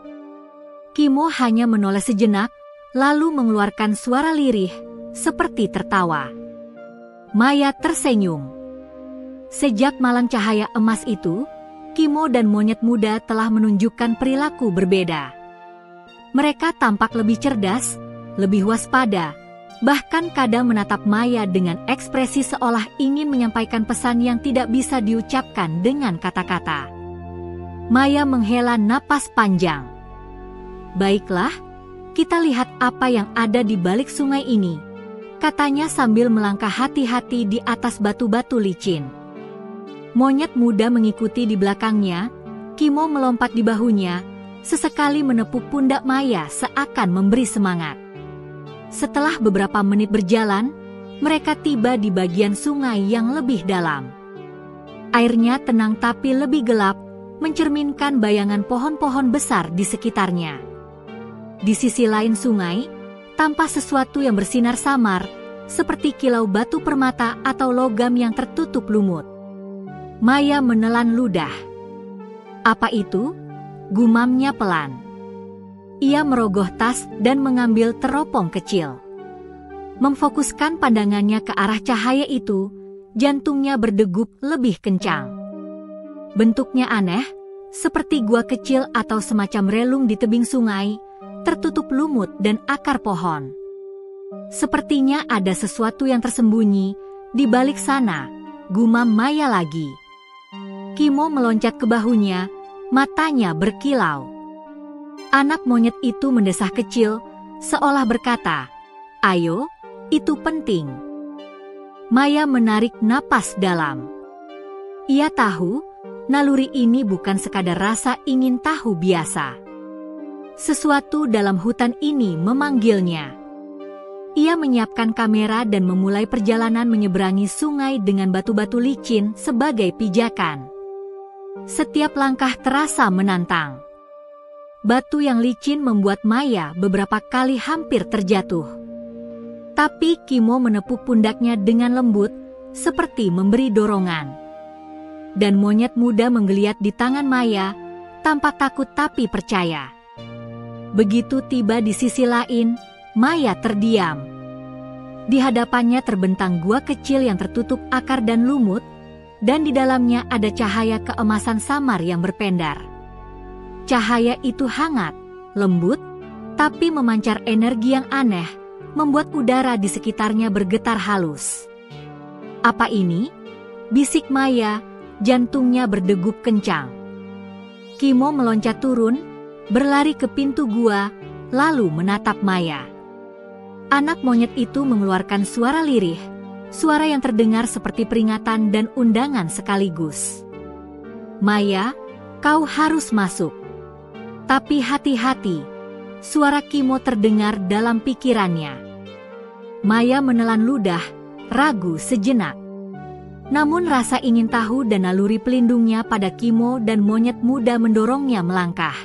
Kimo hanya menoleh sejenak, lalu mengeluarkan suara lirih, seperti tertawa. Maya tersenyum. Sejak malam cahaya emas itu, Kimo dan monyet muda telah menunjukkan perilaku berbeda. Mereka tampak lebih cerdas, lebih waspada, bahkan kadang menatap Maya dengan ekspresi seolah ingin menyampaikan pesan yang tidak bisa diucapkan dengan kata-kata. Maya menghela napas panjang. "Baiklah, kita lihat apa yang ada di balik sungai ini," katanya sambil melangkah hati-hati di atas batu-batu licin. Monyet muda mengikuti di belakangnya, Kimo melompat di bahunya, sesekali menepuk pundak Maya seakan memberi semangat. Setelah beberapa menit berjalan, mereka tiba di bagian sungai yang lebih dalam. Airnya tenang tapi lebih gelap, mencerminkan bayangan pohon-pohon besar di sekitarnya. Di sisi lain sungai, tampak sesuatu yang bersinar samar, seperti kilau batu permata atau logam yang tertutup lumut. Maya menelan ludah. "Apa itu?" gumamnya pelan. Ia merogoh tas dan mengambil teropong kecil. Memfokuskan pandangannya ke arah cahaya itu, jantungnya berdegup lebih kencang. Bentuknya aneh, seperti gua kecil atau semacam relung di tebing sungai, tertutup lumut dan akar pohon. Sepertinya ada sesuatu yang tersembunyi di balik sana, gumam Maya lagi. Kimo meloncat ke bahunya, matanya berkilau. Anak monyet itu mendesah kecil, seolah berkata, "Ayo, itu penting." Maya menarik napas dalam. Ia tahu, naluri ini bukan sekadar rasa ingin tahu biasa. Sesuatu dalam hutan ini memanggilnya. Ia menyiapkan kamera dan memulai perjalanan menyeberangi sungai dengan batu-batu licin sebagai pijakan. Setiap langkah terasa menantang. Batu yang licin membuat Maya beberapa kali hampir terjatuh. Tapi Kimo menepuk pundaknya dengan lembut, seperti memberi dorongan. Dan monyet muda menggeliat di tangan Maya, tampak takut tapi percaya. Begitu tiba di sisi lain, Maya terdiam. Di hadapannya terbentang gua kecil yang tertutup akar dan lumut, dan di dalamnya ada cahaya keemasan samar yang berpendar. Cahaya itu hangat, lembut, tapi memancar energi yang aneh, membuat udara di sekitarnya bergetar halus. "Apa ini?" bisik Maya, jantungnya berdegup kencang. Kimo meloncat turun, berlari ke pintu gua, lalu menatap Maya. Anak monyet itu mengeluarkan suara lirih, suara yang terdengar seperti peringatan dan undangan sekaligus. "Maya, kau harus masuk." Tapi hati-hati, suara Kimo terdengar dalam pikirannya. Maya menelan ludah, ragu sejenak. Namun rasa ingin tahu dan naluri pelindungnya pada Kimo dan monyet muda mendorongnya melangkah.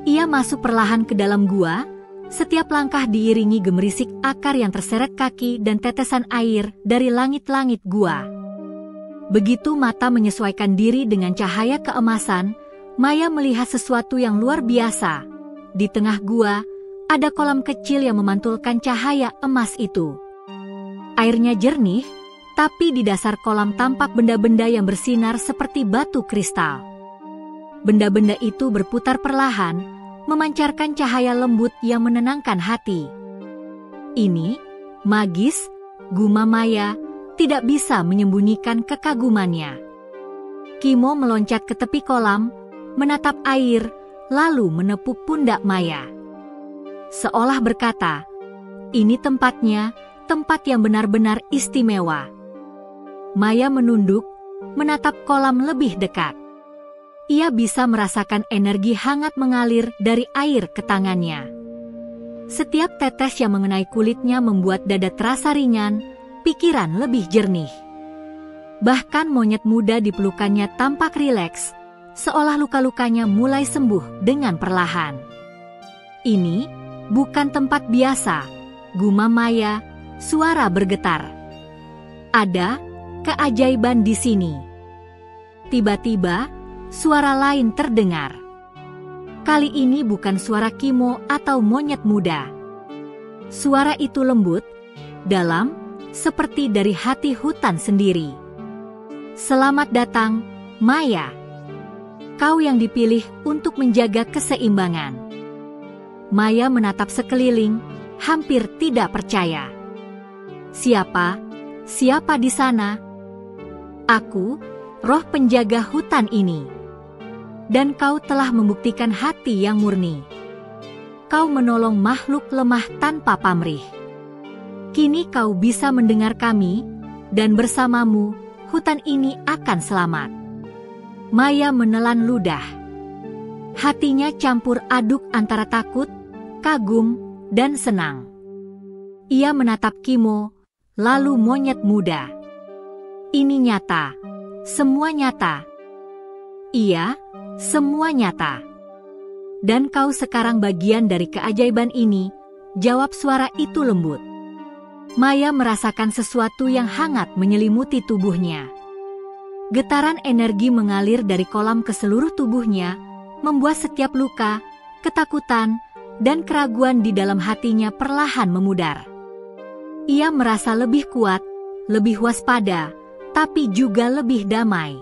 Ia masuk perlahan ke dalam gua, setiap langkah diiringi gemerisik akar yang terseret kaki dan tetesan air dari langit-langit gua. Begitu mata menyesuaikan diri dengan cahaya keemasan, Maya melihat sesuatu yang luar biasa. Di tengah gua, ada kolam kecil yang memantulkan cahaya emas itu. Airnya jernih, tapi di dasar kolam tampak benda-benda yang bersinar seperti batu kristal. Benda-benda itu berputar perlahan, memancarkan cahaya lembut yang menenangkan hati. "Ini magis," gumam Maya, tidak bisa menyembunyikan kekagumannya. Kimo meloncat ke tepi kolam, menatap air, lalu menepuk pundak Maya. Seolah berkata, "Ini tempatnya, tempat yang benar-benar istimewa." Maya menunduk, menatap kolam lebih dekat. Ia bisa merasakan energi hangat mengalir dari air ke tangannya. Setiap tetes yang mengenai kulitnya membuat dada terasa ringan, pikiran lebih jernih. Bahkan monyet muda di pelukannya tampak rileks, seolah luka-lukanya mulai sembuh dengan perlahan. "Ini bukan tempat biasa," gumam Maya, suara bergetar. "Ada keajaiban di sini." Tiba-tiba, suara lain terdengar. Kali ini bukan suara Kimo atau monyet muda. Suara itu lembut, dalam, seperti dari hati hutan sendiri. "Selamat datang, Maya. Kau yang dipilih untuk menjaga keseimbangan." Maya menatap sekeliling, hampir tidak percaya. Siapa di sana?" "Aku, roh penjaga hutan ini. Dan kau telah membuktikan hati yang murni. Kau menolong makhluk lemah tanpa pamrih. Kini kau bisa mendengar kami, dan bersamamu, hutan ini akan selamat." Maya menelan ludah. Hatinya campur aduk antara takut, kagum, dan senang. Ia menatap Kimo, lalu monyet muda. Ini nyata. Semua nyata. Iya, semua nyata. Dan kau sekarang bagian dari keajaiban ini, jawab suara itu lembut. Maya merasakan sesuatu yang hangat menyelimuti tubuhnya. Getaran energi mengalir dari kolam ke seluruh tubuhnya, membuat setiap luka, ketakutan, dan keraguan di dalam hatinya perlahan memudar. Ia merasa lebih kuat, lebih waspada, tapi juga lebih damai.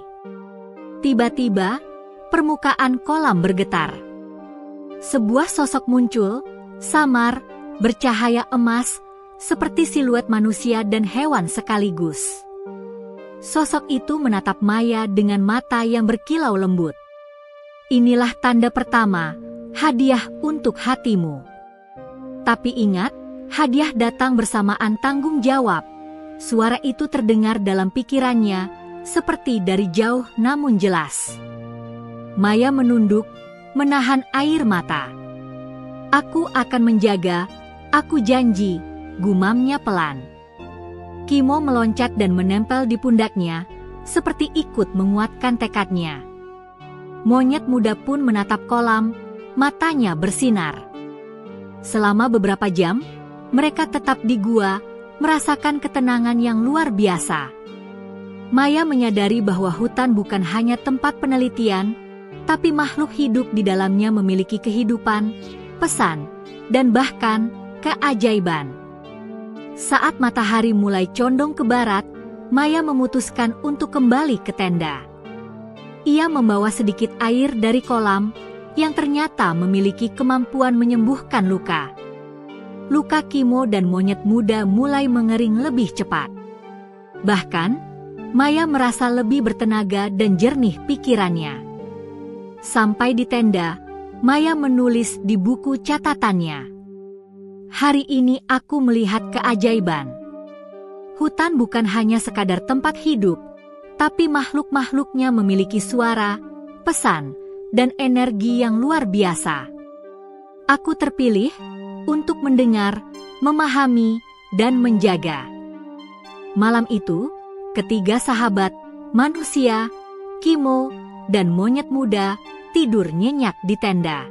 Tiba-tiba, permukaan kolam bergetar. Sebuah sosok muncul, samar, bercahaya emas, seperti siluet manusia dan hewan sekaligus. Sosok itu menatap Maya dengan mata yang berkilau lembut. Inilah tanda pertama, hadiah untuk hatimu. Tapi ingat, hadiah datang bersamaan tanggung jawab. Suara itu terdengar dalam pikirannya, seperti dari jauh namun jelas. Maya menunduk, menahan air mata. Aku akan menjaga, aku janji, gumamnya pelan. Kimo meloncat dan menempel di pundaknya, seperti ikut menguatkan tekadnya. Monyet muda pun menatap kolam, matanya bersinar. Selama beberapa jam, mereka tetap di gua, merasakan ketenangan yang luar biasa. Maya menyadari bahwa hutan bukan hanya tempat penelitian, tapi makhluk hidup di dalamnya memiliki kehidupan, pesan, dan bahkan keajaiban. Saat matahari mulai condong ke barat, Maya memutuskan untuk kembali ke tenda. Ia membawa sedikit air dari kolam, yang ternyata memiliki kemampuan menyembuhkan luka. Luka Kimo dan monyet muda mulai mengering lebih cepat. Bahkan, Maya merasa lebih bertenaga dan jernih pikirannya. Sampai di tenda, Maya menulis di buku catatannya. Hari ini aku melihat keajaiban. Hutan bukan hanya sekadar tempat hidup, tapi makhluk-makhluknya memiliki suara, pesan, dan energi yang luar biasa. Aku terpilih untuk mendengar, memahami, dan menjaga. Malam itu, ketiga sahabat, manusia, Kimo, dan monyet muda, tidur nyenyak di tenda.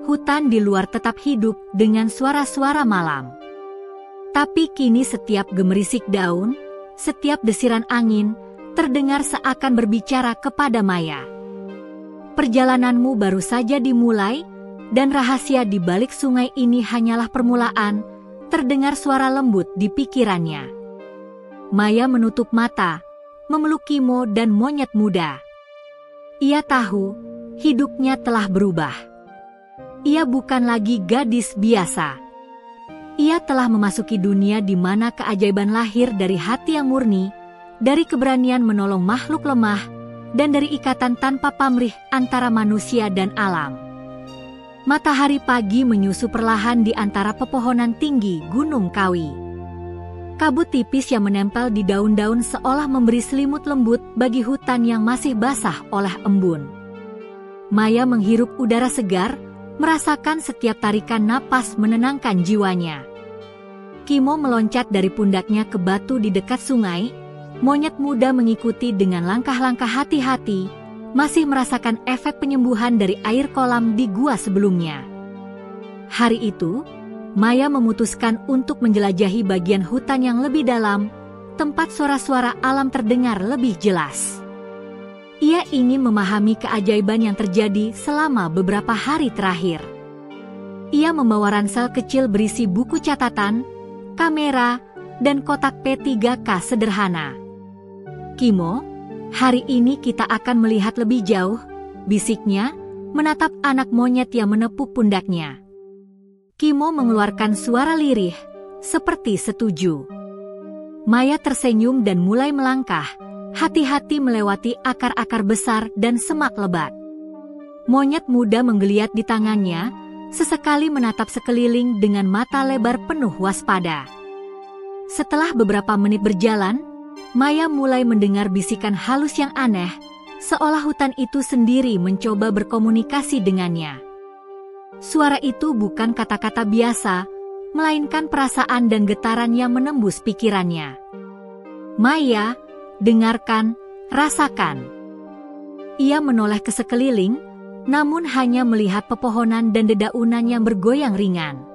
Hutan di luar tetap hidup dengan suara-suara malam. Tapi kini setiap gemerisik daun, setiap desiran angin, terdengar seakan berbicara kepada Maya. Perjalananmu baru saja dimulai, dan rahasia di balik sungai ini hanyalah permulaan, terdengar suara lembut di pikirannya. Maya menutup mata, memeluk Kimo dan monyet muda. Ia tahu, hidupnya telah berubah. Ia bukan lagi gadis biasa. Ia telah memasuki dunia di mana keajaiban lahir dari hati yang murni, dari keberanian menolong makhluk lemah, dan dari ikatan tanpa pamrih antara manusia dan alam. Matahari pagi menyusu perlahan di antara pepohonan tinggi Gunung Kawi. Kabut tipis yang menempel di daun-daun seolah memberi selimut lembut bagi hutan yang masih basah oleh embun. Maya menghirup udara segar, merasakan setiap tarikan napas menenangkan jiwanya. Kimo meloncat dari pundaknya ke batu di dekat sungai, monyet muda mengikuti dengan langkah-langkah hati-hati, masih merasakan efek penyembuhan dari air kolam di gua sebelumnya. Hari itu, Maya memutuskan untuk menjelajahi bagian hutan yang lebih dalam, tempat suara-suara alam terdengar lebih jelas. Ia ingin memahami keajaiban yang terjadi selama beberapa hari terakhir. Ia membawa ransel kecil berisi buku catatan, kamera, dan kotak P3K sederhana. Kimo, hari ini kita akan melihat lebih jauh, bisiknya, menatap anak monyet yang menepuk pundaknya. Kimo mengeluarkan suara lirih, seperti setuju. Maya tersenyum dan mulai melangkah, hati-hati melewati akar-akar besar dan semak lebat. Monyet muda menggeliat di tangannya, sesekali menatap sekeliling dengan mata lebar penuh waspada. Setelah beberapa menit berjalan, Maya mulai mendengar bisikan halus yang aneh, seolah hutan itu sendiri mencoba berkomunikasi dengannya. Suara itu bukan kata-kata biasa, melainkan perasaan dan getaran yang menembus pikirannya. "Maya, dengarkan, rasakan." Ia menoleh ke sekeliling, namun hanya melihat pepohonan dan dedaunan yang bergoyang ringan.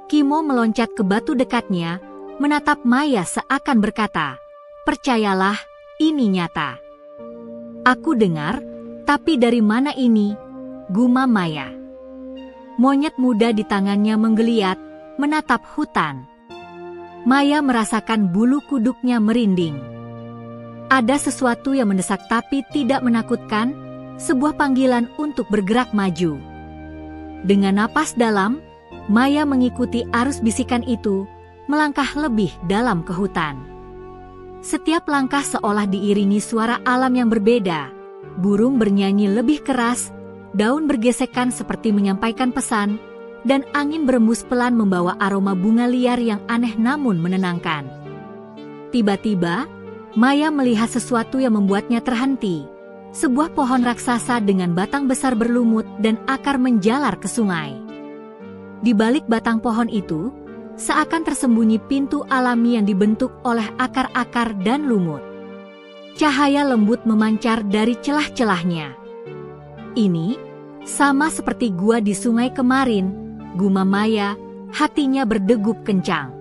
Kimo meloncat ke batu dekatnya, menatap Maya seakan berkata, "Percayalah, ini nyata." "Aku dengar, tapi dari mana ini?" gumam Maya. Monyet muda di tangannya menggeliat, menatap hutan. Maya merasakan bulu kuduknya merinding. Ada sesuatu yang mendesak tapi tidak menakutkan, sebuah panggilan untuk bergerak maju. Dengan napas dalam, Maya mengikuti arus bisikan itu, melangkah lebih dalam ke hutan. Setiap langkah seolah diiringi suara alam yang berbeda. Burung bernyanyi lebih keras, daun bergesekan seperti menyampaikan pesan, dan angin berembus pelan membawa aroma bunga liar yang aneh namun menenangkan. Tiba-tiba, Maya melihat sesuatu yang membuatnya terhenti. Sebuah pohon raksasa dengan batang besar berlumut dan akar menjalar ke sungai. Di balik batang pohon itu, seakan tersembunyi pintu alami yang dibentuk oleh akar-akar dan lumut. Cahaya lembut memancar dari celah-celahnya. "Ini sama seperti gua di sungai kemarin," gumam Maya, hatinya berdegup kencang.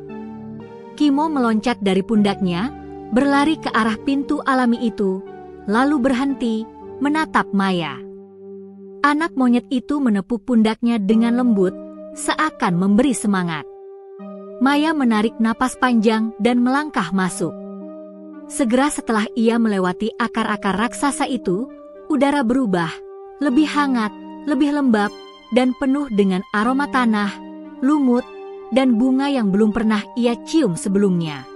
Kimo meloncat dari pundaknya, berlari ke arah pintu alami itu, lalu berhenti, menatap Maya. Anak monyet itu menepuk pundaknya dengan lembut, seakan memberi semangat. Maya menarik napas panjang dan melangkah masuk. Segera setelah ia melewati akar-akar raksasa itu, udara berubah, lebih hangat, lebih lembab, dan penuh dengan aroma tanah, lumut, dan bunga yang belum pernah ia cium sebelumnya.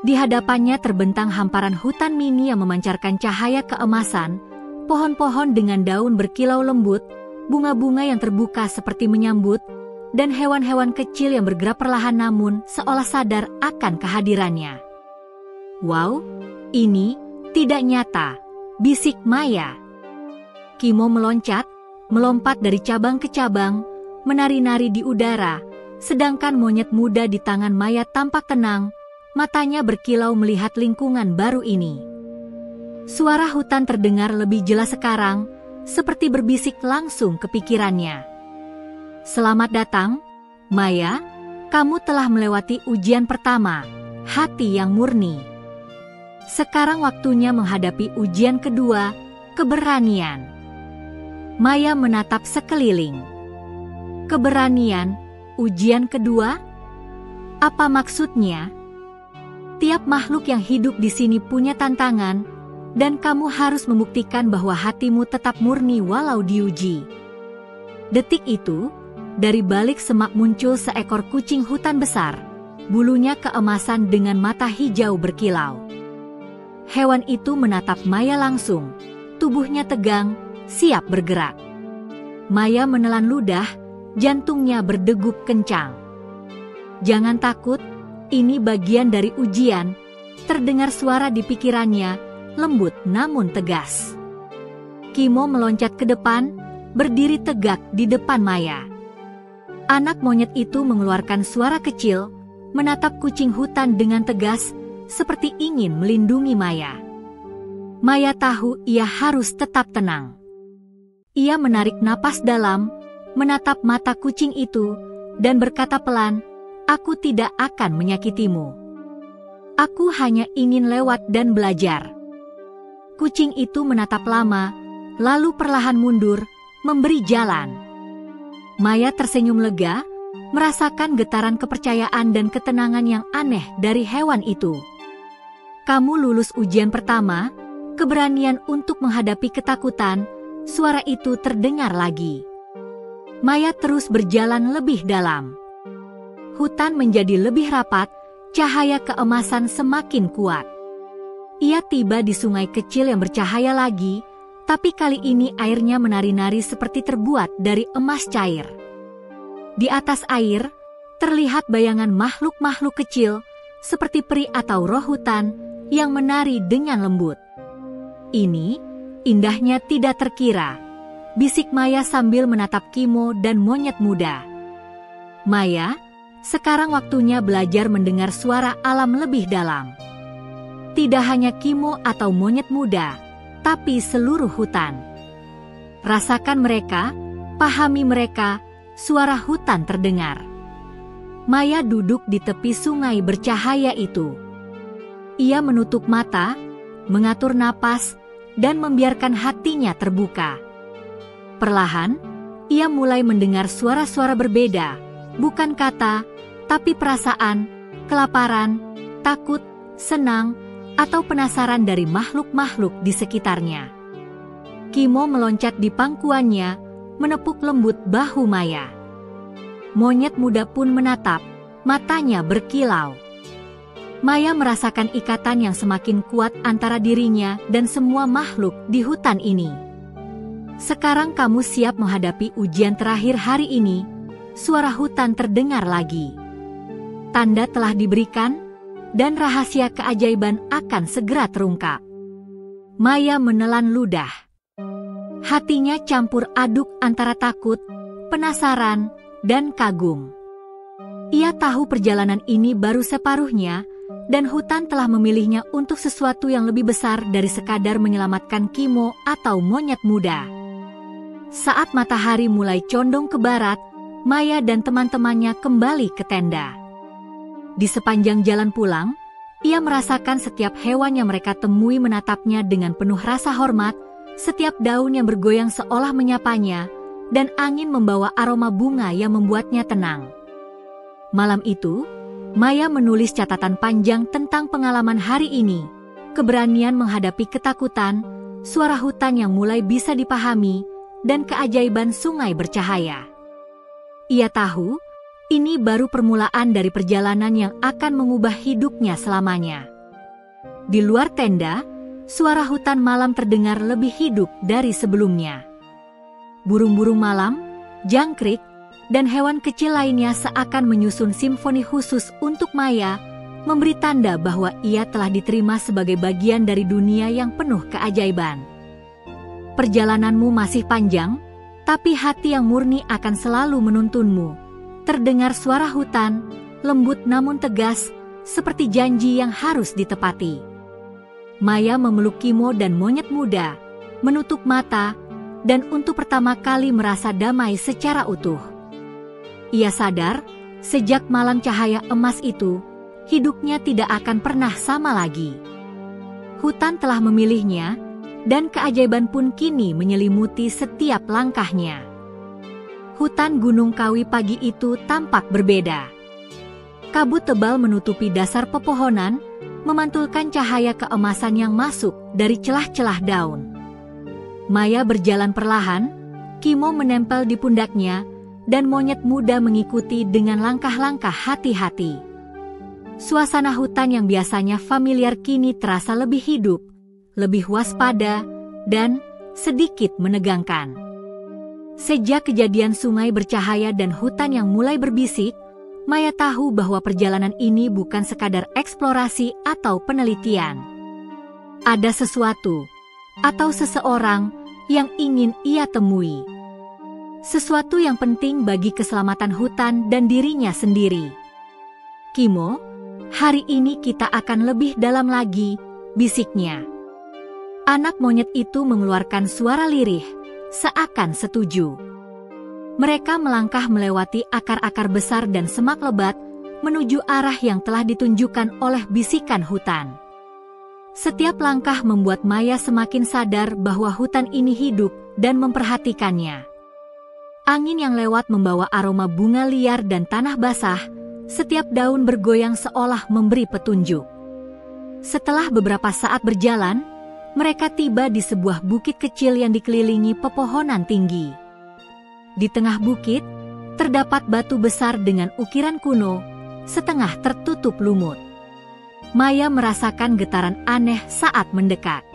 Di hadapannya terbentang hamparan hutan mini yang memancarkan cahaya keemasan, pohon-pohon dengan daun berkilau lembut, bunga-bunga yang terbuka seperti menyambut, dan hewan-hewan kecil yang bergerak perlahan namun seolah sadar akan kehadirannya. "Wow, ini tidak nyata," bisik Maya. Kimo meloncat, melompat dari cabang ke cabang, menari-nari di udara, sedangkan monyet muda di tangan Maya tampak tenang, matanya berkilau melihat lingkungan baru ini. Suara hutan terdengar lebih jelas sekarang, seperti berbisik langsung ke pikirannya. "Selamat datang, Maya, kamu telah melewati ujian pertama, hati yang murni. Sekarang waktunya menghadapi ujian kedua, keberanian." Maya menatap sekeliling. "Keberanian, ujian kedua? Apa maksudnya?" "Tiap makhluk yang hidup di sini punya tantangan, dan kamu harus membuktikan bahwa hatimu tetap murni walau diuji." Detik itu, dari balik semak muncul seekor kucing hutan besar, bulunya keemasan dengan mata hijau berkilau. Hewan itu menatap Maya langsung, tubuhnya tegang, siap bergerak. Maya menelan ludah, jantungnya berdegup kencang. "Jangan takut, ini bagian dari ujian," terdengar suara di pikirannya, lembut namun tegas. Kimo meloncat ke depan, berdiri tegak di depan Maya. Anak monyet itu mengeluarkan suara kecil, menatap kucing hutan dengan tegas, seperti ingin melindungi Maya. Maya tahu ia harus tetap tenang. Ia menarik napas dalam, menatap mata kucing itu, dan berkata pelan, "Aku tidak akan menyakitimu. Aku hanya ingin lewat dan belajar." Kucing itu menatap lama, lalu perlahan mundur, memberi jalan. Maya tersenyum lega, merasakan getaran kepercayaan dan ketenangan yang aneh dari hewan itu. "Kamu lulus ujian pertama, keberanian untuk menghadapi ketakutan," suara itu terdengar lagi. Maya terus berjalan lebih dalam. Hutan menjadi lebih rapat, cahaya keemasan semakin kuat. Ia tiba di sungai kecil yang bercahaya lagi, tapi kali ini airnya menari-nari seperti terbuat dari emas cair. Di atas air, terlihat bayangan makhluk-makhluk kecil, seperti peri atau roh hutan, yang menari dengan lembut. "Ini indahnya tidak terkira," bisik Maya sambil menatap Kimo dan monyet muda. "Maya, Sekarang waktunya belajar mendengar suara alam lebih dalam. Tidak hanya Kimo atau monyet muda, tapi seluruh hutan. Rasakan mereka, pahami mereka, suara hutan terdengar. Maya duduk di tepi sungai bercahaya itu. Ia menutup mata, mengatur napas, dan membiarkan hatinya terbuka. Perlahan, ia mulai mendengar suara-suara berbeda, bukan kata, tapi perasaan, kelaparan, takut, senang, atau penasaran dari makhluk-makhluk di sekitarnya. Kimo meloncat di pangkuannya, menepuk lembut bahu Maya. Monyet muda pun menatap, matanya berkilau. Maya merasakan ikatan yang semakin kuat antara dirinya dan semua makhluk di hutan ini. Sekarang kamu siap menghadapi ujian terakhir hari ini, suara hutan terdengar lagi. Tanda telah diberikan, dan rahasia keajaiban akan segera terungkap. Maya menelan ludah. Hatinya campur aduk antara takut, penasaran, dan kagum. Ia tahu perjalanan ini baru separuhnya, dan hutan telah memilihnya untuk sesuatu yang lebih besar dari sekadar menyelamatkan Kimo atau monyet muda. Saat matahari mulai condong ke barat, Maya dan teman-temannya kembali ke tenda. Di sepanjang jalan pulang, ia merasakan setiap hewan yang mereka temui menatapnya dengan penuh rasa hormat, setiap daun yang bergoyang seolah menyapanya, dan angin membawa aroma bunga yang membuatnya tenang. Malam itu, Maya menulis catatan panjang tentang pengalaman hari ini, keberanian menghadapi ketakutan, suara hutan yang mulai bisa dipahami, dan keajaiban sungai bercahaya. Ia tahu, ini baru permulaan dari perjalanan yang akan mengubah hidupnya selamanya. Di luar tenda, suara hutan malam terdengar lebih hidup dari sebelumnya. Burung-burung malam, jangkrik, dan hewan kecil lainnya seakan menyusun simfoni khusus untuk Maya, memberi tanda bahwa ia telah diterima sebagai bagian dari dunia yang penuh keajaiban. Perjalananmu masih panjang, tapi hati yang murni akan selalu menuntunmu. Terdengar suara hutan, lembut namun tegas, seperti janji yang harus ditepati. Maya memeluk Kimo dan monyet muda, menutup mata, dan untuk pertama kali merasa damai secara utuh. Ia sadar, sejak malam cahaya emas itu, hidupnya tidak akan pernah sama lagi. Hutan telah memilihnya, dan keajaiban pun kini menyelimuti setiap langkahnya. Hutan Gunung Kawi pagi itu tampak berbeda. Kabut tebal menutupi dasar pepohonan, memantulkan cahaya keemasan yang masuk dari celah-celah daun. Maya berjalan perlahan, Kimo menempel di pundaknya, dan monyet muda mengikuti dengan langkah-langkah hati-hati. Suasana hutan yang biasanya familiar kini terasa lebih hidup, lebih waspada, dan sedikit menegangkan. Sejak kejadian sungai bercahaya dan hutan yang mulai berbisik, Maya tahu bahwa perjalanan ini bukan sekadar eksplorasi atau penelitian. Ada sesuatu, atau seseorang, yang ingin ia temui. Sesuatu yang penting bagi keselamatan hutan dan dirinya sendiri. Kimo, hari ini kita akan lebih dalam lagi, bisiknya. Anak monyet itu mengeluarkan suara lirih, seakan setuju. Mereka melangkah melewati akar-akar besar dan semak lebat, menuju arah yang telah ditunjukkan oleh bisikan hutan. Setiap langkah membuat Maya semakin sadar bahwa hutan ini hidup dan memperhatikannya. Angin yang lewat membawa aroma bunga liar dan tanah basah, setiap daun bergoyang seolah memberi petunjuk. Setelah beberapa saat berjalan, mereka tiba di sebuah bukit kecil yang dikelilingi pepohonan tinggi. Di tengah bukit, terdapat batu besar dengan ukiran kuno, setengah tertutup lumut. Maya merasakan getaran aneh saat mendekat.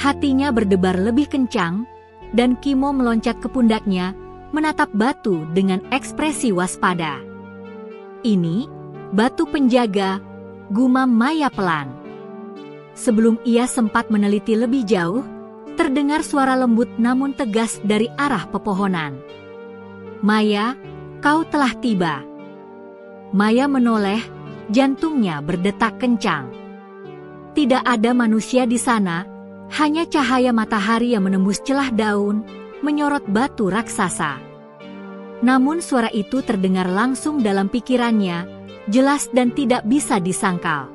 Hatinya berdebar lebih kencang, dan Kimo meloncat ke pundaknya, menatap batu dengan ekspresi waspada. Ini, batu penjaga, gumam Maya pelan. Sebelum ia sempat meneliti lebih jauh, terdengar suara lembut namun tegas dari arah pepohonan. Maya, kau telah tiba. Maya menoleh, jantungnya berdetak kencang. Tidak ada manusia di sana, hanya cahaya matahari yang menembus celah daun, menyorot batu raksasa. Namun suara itu terdengar langsung dalam pikirannya, jelas dan tidak bisa disangkal.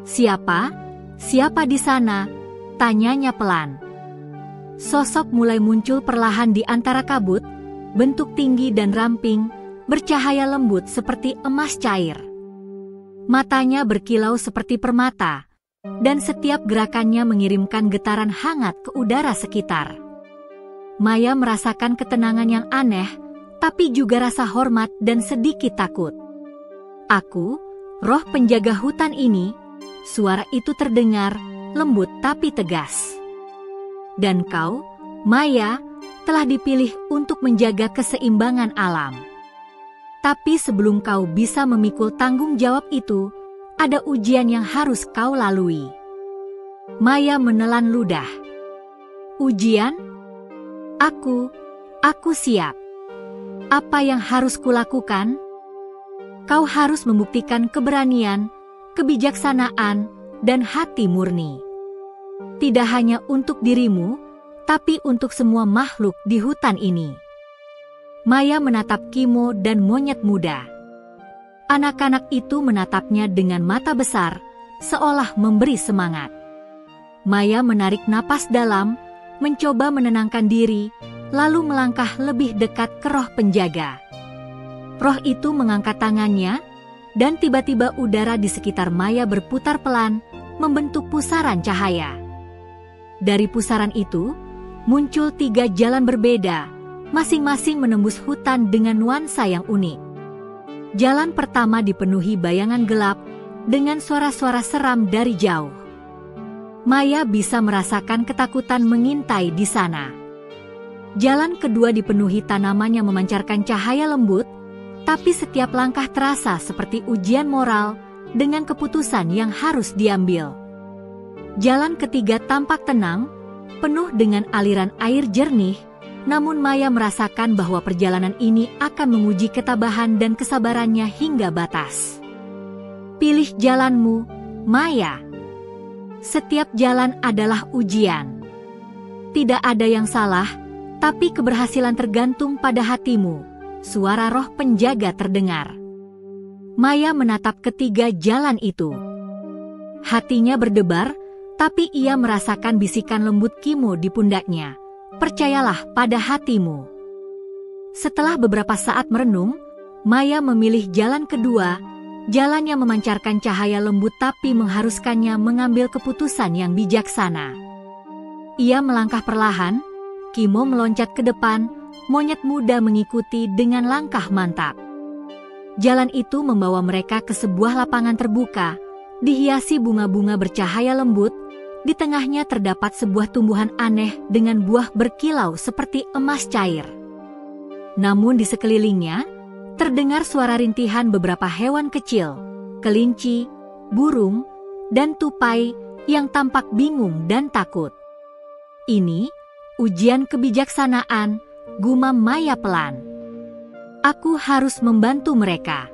"Siapa? Siapa di sana?" tanyanya pelan. Sosok mulai muncul perlahan di antara kabut, bentuk tinggi dan ramping, bercahaya lembut seperti emas cair. Matanya berkilau seperti permata, dan setiap gerakannya mengirimkan getaran hangat ke udara sekitar. Maya merasakan ketenangan yang aneh, tapi juga rasa hormat dan sedikit takut. "Aku, roh penjaga hutan ini," suara itu terdengar, lembut tapi tegas. "Dan kau, Maya, telah dipilih untuk menjaga keseimbangan alam. Tapi sebelum kau bisa memikul tanggung jawab itu, ada ujian yang harus kau lalui." Maya menelan ludah. "Ujian? Aku siap. Apa yang harus kulakukan?" "Kau harus membuktikan keberanian, kebijaksanaan, dan hati murni. Tidak hanya untuk dirimu, tapi untuk semua makhluk di hutan ini." Maya menatap Kimo dan monyet muda. Anak-anak itu menatapnya dengan mata besar, seolah memberi semangat. Maya menarik napas dalam, mencoba menenangkan diri, lalu melangkah lebih dekat ke roh penjaga. Roh itu mengangkat tangannya, dan tiba-tiba udara di sekitar Maya berputar pelan, membentuk pusaran cahaya. Dari pusaran itu, muncul 3 jalan berbeda, masing-masing menembus hutan dengan nuansa yang unik. Jalan pertama dipenuhi bayangan gelap, dengan suara-suara seram dari jauh. Maya bisa merasakan ketakutan mengintai di sana. Jalan kedua dipenuhi tanaman yang memancarkan cahaya lembut, tapi setiap langkah terasa seperti ujian moral, dengan keputusan yang harus diambil. Jalan ketiga tampak tenang, penuh dengan aliran air jernih, namun Maya merasakan bahwa perjalanan ini akan menguji ketabahan dan kesabarannya hingga batas. "Pilih jalanmu, Maya. Setiap jalan adalah ujian. Tidak ada yang salah, tapi keberhasilan tergantung pada hatimu," suara roh penjaga terdengar. Maya menatap ketiga jalan itu. Hatinya berdebar, tapi ia merasakan bisikan lembut Kimo di pundaknya. "Percayalah pada hatimu." Setelah beberapa saat merenung, Maya memilih jalan kedua, jalan yang memancarkan cahaya lembut tapi mengharuskannya mengambil keputusan yang bijaksana. Ia melangkah perlahan, Kimo meloncat ke depan, monyet muda mengikuti dengan langkah mantap. Jalan itu membawa mereka ke sebuah lapangan terbuka, dihiasi bunga-bunga bercahaya lembut. Di tengahnya terdapat sebuah tumbuhan aneh dengan buah berkilau seperti emas cair. Namun di sekelilingnya, terdengar suara rintihan beberapa hewan kecil, kelinci, burung, dan tupai yang tampak bingung dan takut. "Ini ujian kebijaksanaan," gumam Maya pelan. "Aku harus membantu mereka."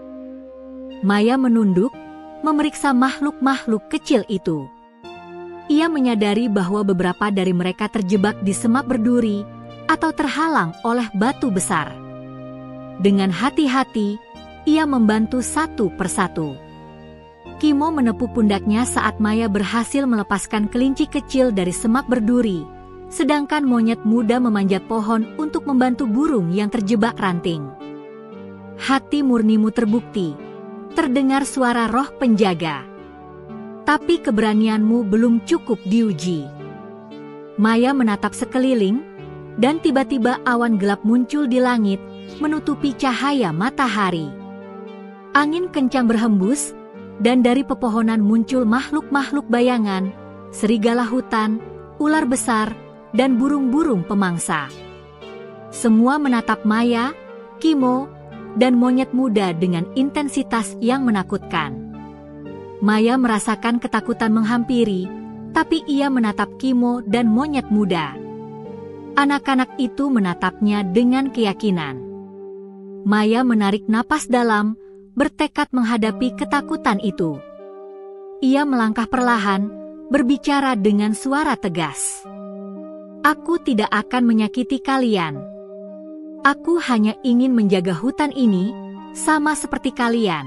Maya menunduk, memeriksa makhluk-makhluk kecil itu. Ia menyadari bahwa beberapa dari mereka terjebak di semak berduri atau terhalang oleh batu besar. Dengan hati-hati, ia membantu satu persatu. Kimo menepuk pundaknya saat Maya berhasil melepaskan kelinci kecil dari semak berduri, sedangkan monyet muda memanjat pohon untuk membantu burung yang terjebak ranting. "Hati murnimu terbukti," terdengar suara roh penjaga. "Tapi keberanianmu belum cukup diuji." Maya menatap sekeliling, dan tiba-tiba awan gelap muncul di langit, menutupi cahaya matahari. Angin kencang berhembus, dan dari pepohonan muncul makhluk-makhluk bayangan, serigala hutan, ular besar, dan burung-burung pemangsa. Semua menatap Maya, Kimo, dan monyet muda dengan intensitas yang menakutkan. Maya merasakan ketakutan menghampiri, tapi ia menatap Kimo dan monyet muda. Anak-anak itu menatapnya dengan keyakinan. Maya menarik napas dalam, bertekad menghadapi ketakutan itu. Ia melangkah perlahan, berbicara dengan suara tegas. Aku tidak akan menyakiti kalian. Aku hanya ingin menjaga hutan ini, sama seperti kalian.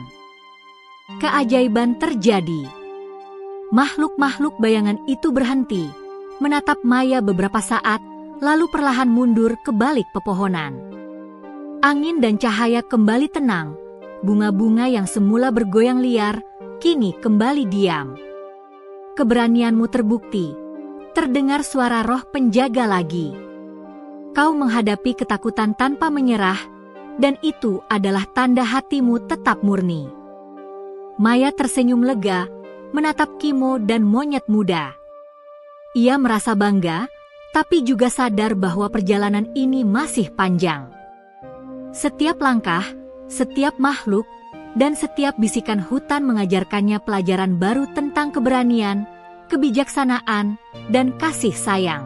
Keajaiban terjadi. Makhluk-makhluk bayangan itu berhenti, menatap Maya beberapa saat, lalu perlahan mundur ke balik pepohonan. Angin dan cahaya kembali tenang. Bunga-bunga yang semula bergoyang liar, kini kembali diam. Keberanianmu terbukti. Terdengar suara roh penjaga lagi. Kau menghadapi ketakutan tanpa menyerah, dan itu adalah tanda hatimu tetap murni. Maya tersenyum lega, menatap Kimo dan monyet muda. Ia merasa bangga, tapi juga sadar bahwa perjalanan ini masih panjang. Setiap langkah, setiap makhluk, dan setiap bisikan hutan mengajarkannya pelajaran baru tentang keberanian, kebijaksanaan, dan kasih sayang.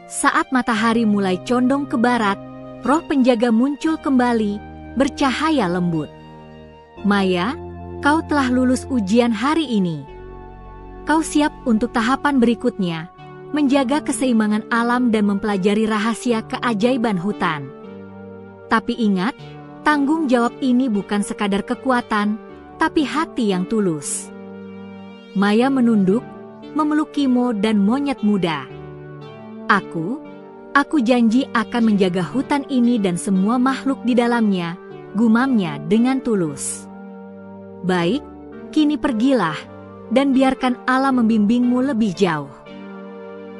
Saat matahari mulai condong ke barat, roh penjaga muncul kembali, bercahaya lembut. Maya, kau telah lulus ujian hari ini. Kau siap untuk tahapan berikutnya, menjaga keseimbangan alam dan mempelajari rahasia keajaiban hutan. Tapi ingat, tanggung jawab ini bukan sekadar kekuatan, tapi hati yang tulus. Maya menunduk, memeluk Kimo dan monyet muda. Aku janji akan menjaga hutan ini dan semua makhluk di dalamnya, gumamnya dengan tulus. Baik, kini pergilah, dan biarkan alam membimbingmu lebih jauh.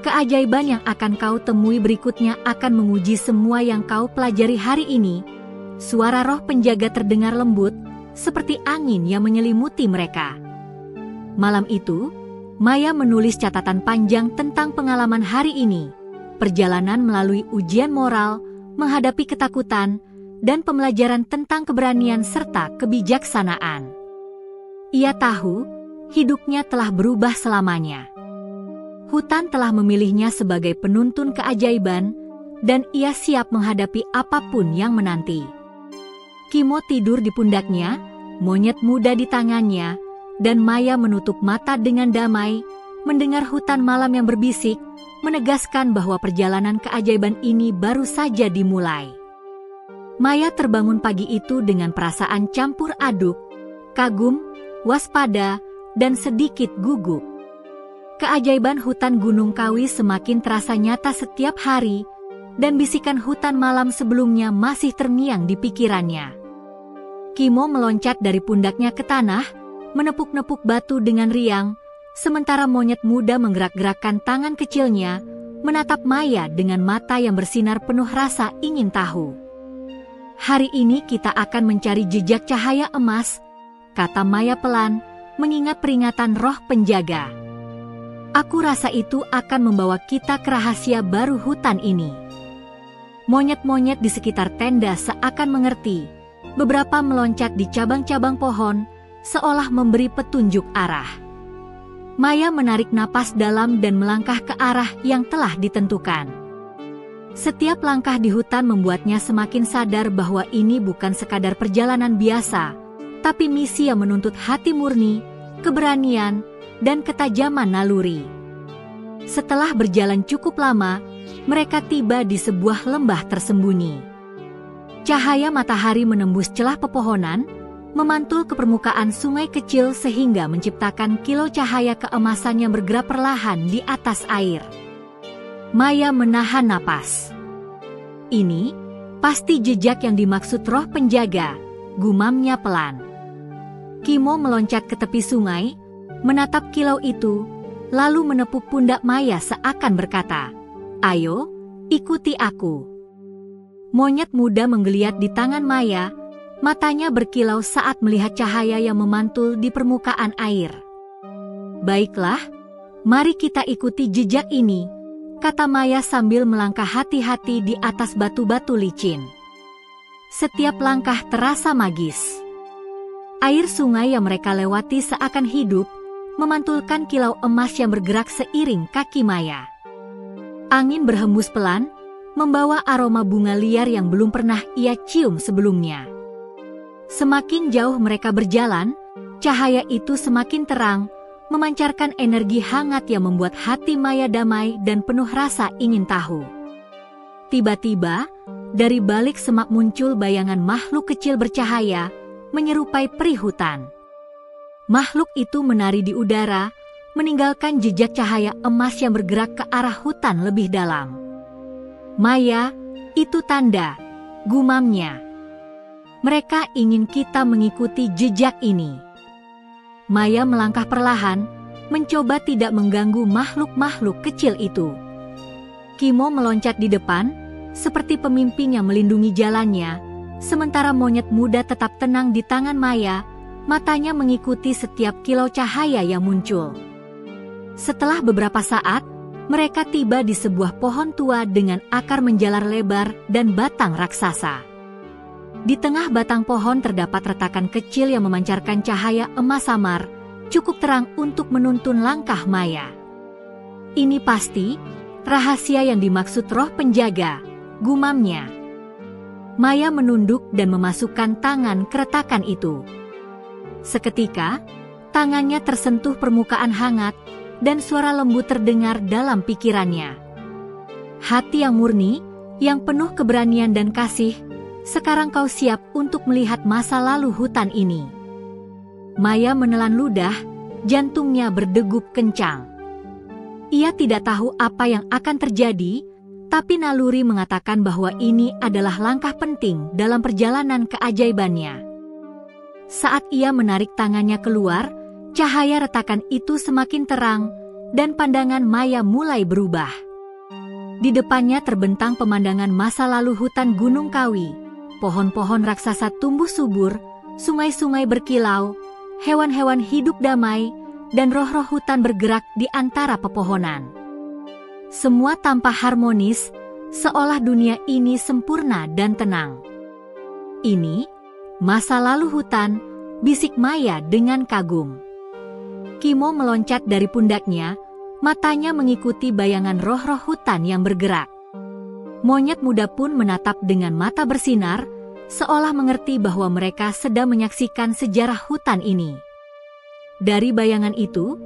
Keajaiban yang akan kau temui berikutnya akan menguji semua yang kau pelajari hari ini. Suara roh penjaga terdengar lembut, seperti angin yang menyelimuti mereka. Malam itu, Maya menulis catatan panjang tentang pengalaman hari ini, perjalanan melalui ujian moral, menghadapi ketakutan, dan pembelajaran tentang keberanian serta kebijaksanaan. Ia tahu, hidupnya telah berubah selamanya. Hutan telah memilihnya sebagai penuntun keajaiban, dan ia siap menghadapi apapun yang menanti. Kimo tidur di pundaknya, monyet muda di tangannya, dan Maya menutup mata dengan damai, mendengar hutan malam yang berbisik, menegaskan bahwa perjalanan keajaiban ini baru saja dimulai. Maya terbangun pagi itu dengan perasaan campur aduk, kagum, waspada, dan sedikit gugup. Keajaiban hutan Gunung Kawi semakin terasa nyata setiap hari, dan bisikan hutan malam sebelumnya masih terngiang di pikirannya. Kimo meloncat dari pundaknya ke tanah, menepuk-nepuk batu dengan riang, sementara monyet muda menggerak-gerakkan tangan kecilnya, menatap Maya dengan mata yang bersinar penuh rasa ingin tahu. Hari ini kita akan mencari jejak cahaya emas, kata Maya pelan, mengingat peringatan roh penjaga. Aku rasa itu akan membawa kita ke rahasia baru hutan ini. Monyet-monyet di sekitar tenda seakan mengerti. Beberapa meloncat di cabang-cabang pohon, seolah memberi petunjuk arah. Maya menarik napas dalam dan melangkah ke arah yang telah ditentukan. Setiap langkah di hutan membuatnya semakin sadar bahwa ini bukan sekadar perjalanan biasa, tapi misi yang menuntut hati murni, keberanian, dan ketajaman naluri. Setelah berjalan cukup lama, mereka tiba di sebuah lembah tersembunyi. Cahaya matahari menembus celah pepohonan, memantul ke permukaan sungai kecil sehingga menciptakan kilau cahaya keemasan yang bergerak perlahan di atas air. Maya menahan napas. Ini pasti jejak yang dimaksud roh penjaga, gumamnya pelan. Kimo meloncat ke tepi sungai, menatap kilau itu, lalu menepuk pundak Maya seakan berkata, "Ayo, ikuti aku." Monyet muda menggeliat di tangan Maya, matanya berkilau saat melihat cahaya yang memantul di permukaan air. "Baiklah, mari kita ikuti jejak ini," kata Maya sambil melangkah hati-hati di atas batu-batu licin. Setiap langkah terasa magis. Air sungai yang mereka lewati seakan hidup, memantulkan kilau emas yang bergerak seiring kaki Maya. Angin berhembus pelan, membawa aroma bunga liar yang belum pernah ia cium sebelumnya. Semakin jauh mereka berjalan, cahaya itu semakin terang, memancarkan energi hangat yang membuat hati Maya damai dan penuh rasa ingin tahu. Tiba-tiba, dari balik semak muncul bayangan makhluk kecil bercahaya, menyerupai peri hutan. Makhluk itu menari di udara, meninggalkan jejak cahaya emas yang bergerak ke arah hutan lebih dalam. "Maya, itu tanda," gumamnya. "Mereka ingin kita mengikuti jejak ini." Maya melangkah perlahan, mencoba tidak mengganggu makhluk-makhluk kecil itu. Kimo meloncat di depan, seperti pemimpin yang melindungi jalannya, sementara monyet muda tetap tenang di tangan Maya, matanya mengikuti setiap kilau cahaya yang muncul. Setelah beberapa saat, mereka tiba di sebuah pohon tua dengan akar menjalar lebar dan batang raksasa. Di tengah batang pohon terdapat retakan kecil yang memancarkan cahaya emas samar, cukup terang untuk menuntun langkah Maya. "Ini pasti rahasia yang dimaksud roh penjaga," gumamnya. Maya menunduk dan memasukkan tangan ke retakan itu. Seketika, tangannya tersentuh permukaan hangat, dan suara lembut terdengar dalam pikirannya. "Hati yang murni, yang penuh keberanian dan kasih, sekarang kau siap untuk melihat masa lalu hutan ini." Maya menelan ludah, jantungnya berdegup kencang. Ia tidak tahu apa yang akan terjadi, tapi naluri mengatakan bahwa ini adalah langkah penting dalam perjalanan keajaibannya. Saat ia menarik tangannya keluar, cahaya retakan itu semakin terang, dan pandangan Maya mulai berubah. Di depannya terbentang pemandangan masa lalu hutan Gunung Kawi, pohon-pohon raksasa tumbuh subur, sungai-sungai berkilau, hewan-hewan hidup damai, dan roh-roh hutan bergerak di antara pepohonan. Semua tampak harmonis, seolah dunia ini sempurna dan tenang. "Ini masa lalu hutan," bisik Maya dengan kagum. Kimo meloncat dari pundaknya, matanya mengikuti bayangan roh-roh hutan yang bergerak. Monyet muda pun menatap dengan mata bersinar, seolah mengerti bahwa mereka sedang menyaksikan sejarah hutan ini. Dari bayangan itu,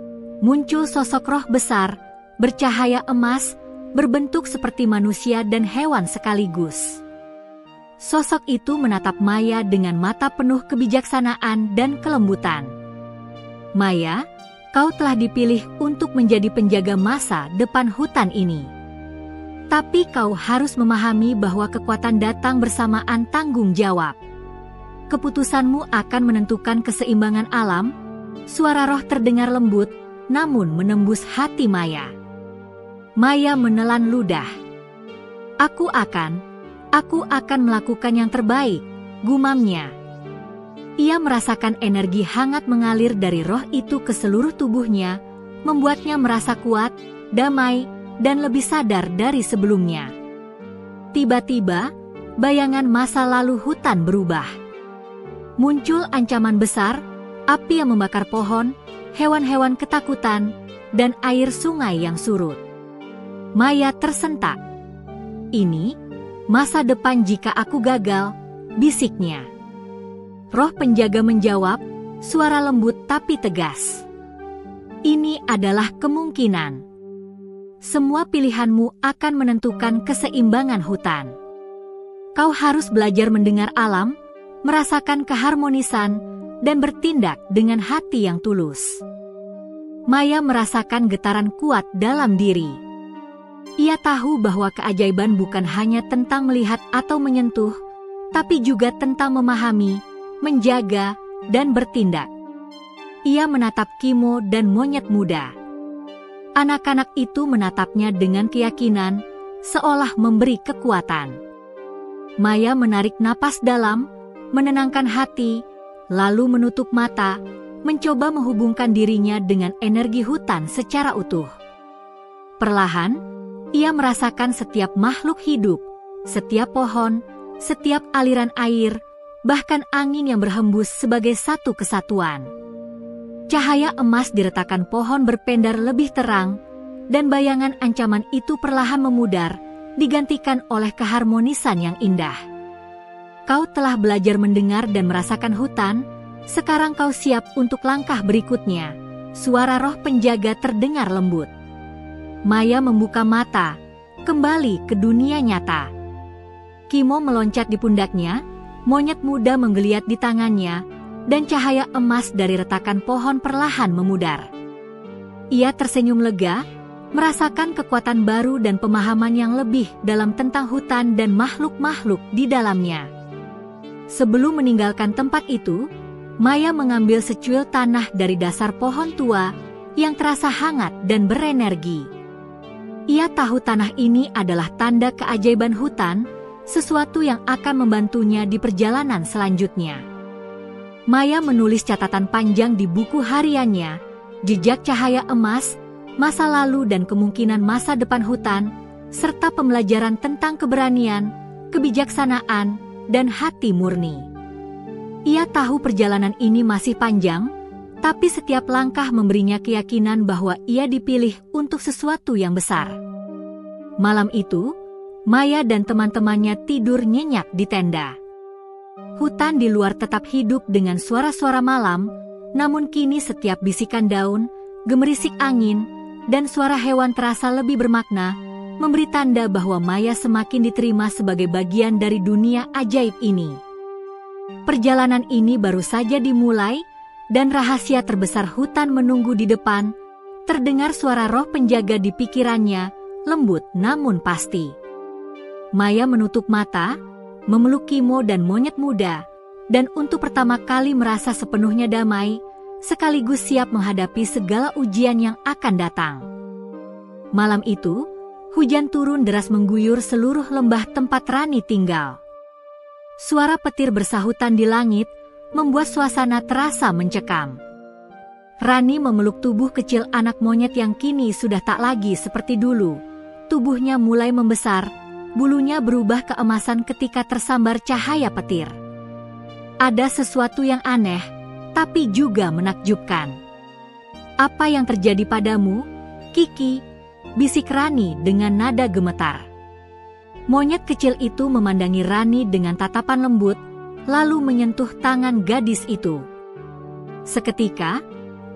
muncul sosok roh besar, bercahaya emas, berbentuk seperti manusia dan hewan sekaligus. Sosok itu menatap Maya dengan mata penuh kebijaksanaan dan kelembutan. "Maya, kau telah dipilih untuk menjadi penjaga masa depan hutan ini. Tapi kau harus memahami bahwa kekuatan datang bersamaan tanggung jawab. Keputusanmu akan menentukan keseimbangan alam." Suara roh terdengar lembut, namun menembus hati Maya. Maya menelan ludah. Aku akan melakukan yang terbaik," gumamnya. Ia merasakan energi hangat mengalir dari roh itu ke seluruh tubuhnya, membuatnya merasa kuat, damai, dan lebih sadar dari sebelumnya. Tiba-tiba, bayangan masa lalu hutan berubah. Muncul ancaman besar, api yang membakar pohon, hewan-hewan ketakutan, dan air sungai yang surut. Maya tersentak. "Ini masa depan jika aku gagal," bisiknya. Roh penjaga menjawab, suara lembut tapi tegas. "Ini adalah kemungkinan. Semua pilihanmu akan menentukan keseimbangan hutan. Kau harus belajar mendengar alam, merasakan keharmonisan, dan bertindak dengan hati yang tulus." Maya merasakan getaran kuat dalam diri. Ia tahu bahwa keajaiban bukan hanya tentang melihat atau menyentuh, tapi juga tentang memahami, menjaga, dan bertindak. Ia menatap Kimo dan monyet muda. Anak-anak itu menatapnya dengan keyakinan, seolah memberi kekuatan. Maya menarik napas dalam, menenangkan hati, lalu menutup mata, mencoba menghubungkan dirinya dengan energi hutan secara utuh. Perlahan, ia merasakan setiap makhluk hidup, setiap pohon, setiap aliran air, bahkan angin yang berhembus sebagai satu kesatuan. Cahaya emas di retakan pohon berpendar lebih terang, dan bayangan ancaman itu perlahan memudar, digantikan oleh keharmonisan yang indah. Kau telah belajar mendengar dan merasakan hutan, sekarang kau siap untuk langkah berikutnya. Suara roh penjaga terdengar lembut. Maya membuka mata, kembali ke dunia nyata. Kimo meloncat di pundaknya, monyet muda menggeliat di tangannya, dan cahaya emas dari retakan pohon perlahan memudar. Ia tersenyum lega, merasakan kekuatan baru dan pemahaman yang lebih dalam tentang hutan dan makhluk-makhluk di dalamnya. Sebelum meninggalkan tempat itu, Maya mengambil secuil tanah dari dasar pohon tua yang terasa hangat dan berenergi. Ia tahu tanah ini adalah tanda keajaiban hutan, sesuatu yang akan membantunya di perjalanan selanjutnya. Maya menulis catatan panjang di buku hariannya, jejak cahaya emas, masa lalu dan kemungkinan masa depan hutan, serta pembelajaran tentang keberanian, kebijaksanaan, dan hati murni. Ia tahu perjalanan ini masih panjang, tapi setiap langkah memberinya keyakinan bahwa ia dipilih untuk sesuatu yang besar. Malam itu, Maya dan teman-temannya tidur nyenyak di tenda. Hutan di luar tetap hidup dengan suara-suara malam, namun kini setiap bisikan daun, gemerisik angin, dan suara hewan terasa lebih bermakna, memberi tanda bahwa Maya semakin diterima sebagai bagian dari dunia ajaib ini. Perjalanan ini baru saja dimulai, dan rahasia terbesar hutan menunggu di depan. Terdengar suara roh penjaga di pikirannya, lembut namun pasti. Maya menutup mata, memeluk Kimo dan monyet muda, dan untuk pertama kali merasa sepenuhnya damai, sekaligus siap menghadapi segala ujian yang akan datang. Malam itu, hujan turun deras mengguyur seluruh lembah tempat Rani tinggal. Suara petir bersahutan di langit membuat suasana terasa mencekam. Rani memeluk tubuh kecil anak monyet yang kini sudah tak lagi seperti dulu. Tubuhnya mulai membesar, bulunya berubah keemasan ketika tersambar cahaya petir. Ada sesuatu yang aneh, tapi juga menakjubkan. "Apa yang terjadi padamu, Kiki?" bisik Rani dengan nada gemetar. Monyet kecil itu memandangi Rani dengan tatapan lembut, lalu menyentuh tangan gadis itu. Seketika,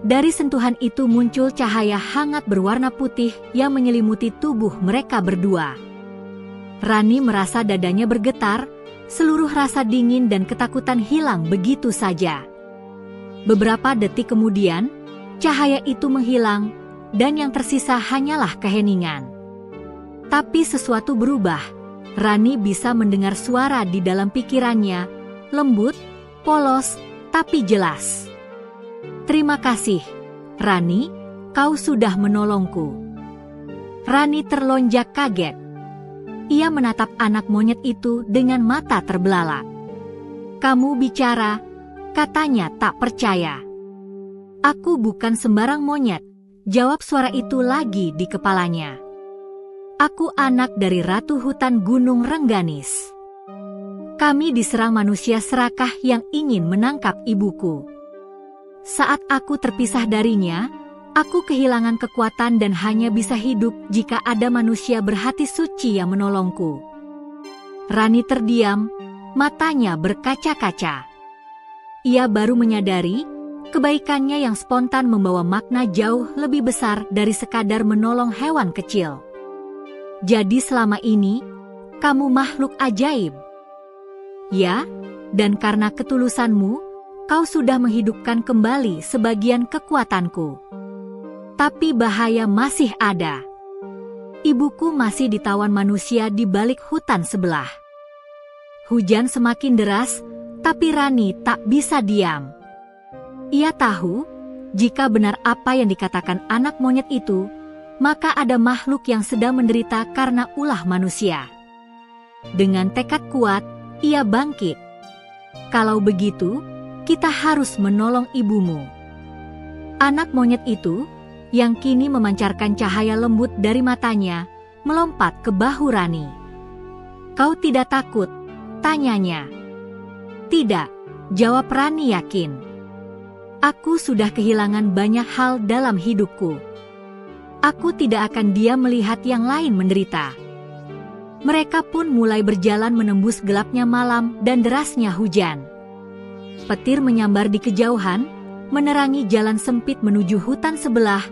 dari sentuhan itu muncul cahaya hangat berwarna putih yang menyelimuti tubuh mereka berdua. Rani merasa dadanya bergetar, seluruh rasa dingin dan ketakutan hilang begitu saja. Beberapa detik kemudian, cahaya itu menghilang, dan yang tersisa hanyalah keheningan. Tapi sesuatu berubah. Rani bisa mendengar suara di dalam pikirannya, lembut, polos, tapi jelas. "Terima kasih, Rani, kau sudah menolongku." Rani terlonjak kaget. Ia menatap anak monyet itu dengan mata terbelalak. "Kamu bicara," katanya tak percaya. "Aku bukan sembarang monyet," jawab suara itu lagi di kepalanya. "Aku anak dari Ratu Hutan Gunung Rengganis. Kami diserang manusia serakah yang ingin menangkap ibuku. Saat aku terpisah darinya, aku kehilangan kekuatan dan hanya bisa hidup jika ada manusia berhati suci yang menolongku." Rani terdiam, matanya berkaca-kaca. Ia baru menyadari, kebaikannya yang spontan membawa makna jauh lebih besar dari sekadar menolong hewan kecil. "Jadi selama ini, kamu makhluk ajaib?" "Ya, dan karena ketulusanmu, kau sudah menghidupkan kembali sebagian kekuatanku. Tapi bahaya masih ada. Ibuku masih ditawan manusia di balik hutan sebelah." Hujan semakin deras, tapi Rani tak bisa diam. Ia tahu, jika benar apa yang dikatakan anak monyet itu, maka ada makhluk yang sedang menderita karena ulah manusia. Dengan tekad kuat, ia bangkit. "Kalau begitu, kita harus menolong ibumu." Anak monyet itu, yang kini memancarkan cahaya lembut dari matanya, melompat ke bahu Rani. "Kau tidak takut?" tanyanya. "Tidak," jawab Rani yakin. "Aku sudah kehilangan banyak hal dalam hidupku. Aku tidak akan diam melihat yang lain menderita." Mereka pun mulai berjalan menembus gelapnya malam dan derasnya hujan. Petir menyambar di kejauhan, menerangi jalan sempit menuju hutan sebelah,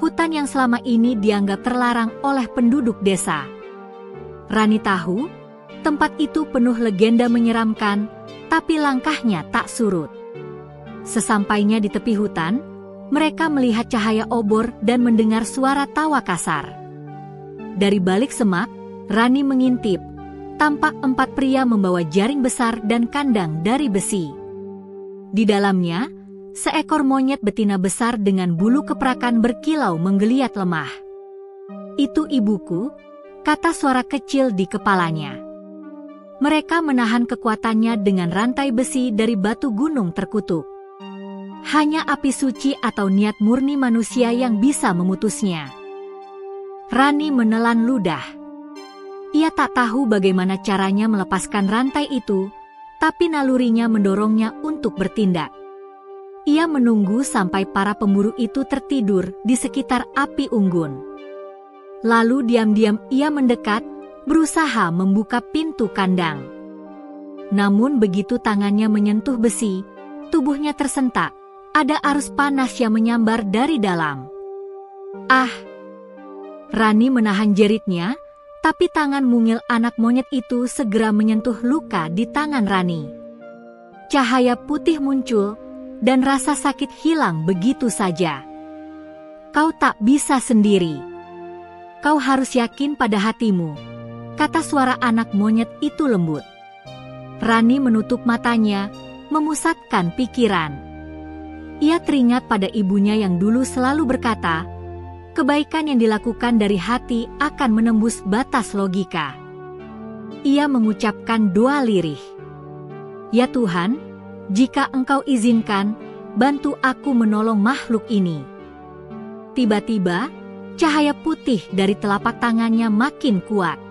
hutan yang selama ini dianggap terlarang oleh penduduk desa. Rani tahu, tempat itu penuh legenda menyeramkan, tapi langkahnya tak surut. Sesampainya di tepi hutan, mereka melihat cahaya obor dan mendengar suara tawa kasar. Dari balik semak, Rani mengintip, tampak 4 pria membawa jaring besar dan kandang dari besi. Di dalamnya, seekor monyet betina besar dengan bulu keprakan berkilau menggeliat lemah. "Itu ibuku," kata suara kecil di kepalanya. Mereka menahan kekuatannya dengan rantai besi dari batu gunung terkutuk. Hanya api suci atau niat murni manusia yang bisa memutusnya. Rani menelan ludah. Ia tak tahu bagaimana caranya melepaskan rantai itu, tapi nalurinya mendorongnya untuk bertindak. Ia menunggu sampai para pemburu itu tertidur di sekitar api unggun. Lalu diam-diam ia mendekat, berusaha membuka pintu kandang. Namun begitu tangannya menyentuh besi, tubuhnya tersentak. Ada arus panas yang menyambar dari dalam. "Ah!" Rani menahan jeritnya, tapi tangan mungil anak monyet itu segera menyentuh luka di tangan Rani. Cahaya putih muncul, dan rasa sakit hilang begitu saja. "Kau tak bisa sendiri. Kau harus yakin pada hatimu," kata suara anak monyet itu lembut. Rani menutup matanya, memusatkan pikiran. Ia teringat pada ibunya yang dulu selalu berkata, kebaikan yang dilakukan dari hati akan menembus batas logika. Ia mengucapkan doa lirih. "Ya Tuhan, jika Engkau izinkan, bantu aku menolong makhluk ini." Tiba-tiba, cahaya putih dari telapak tangannya makin kuat.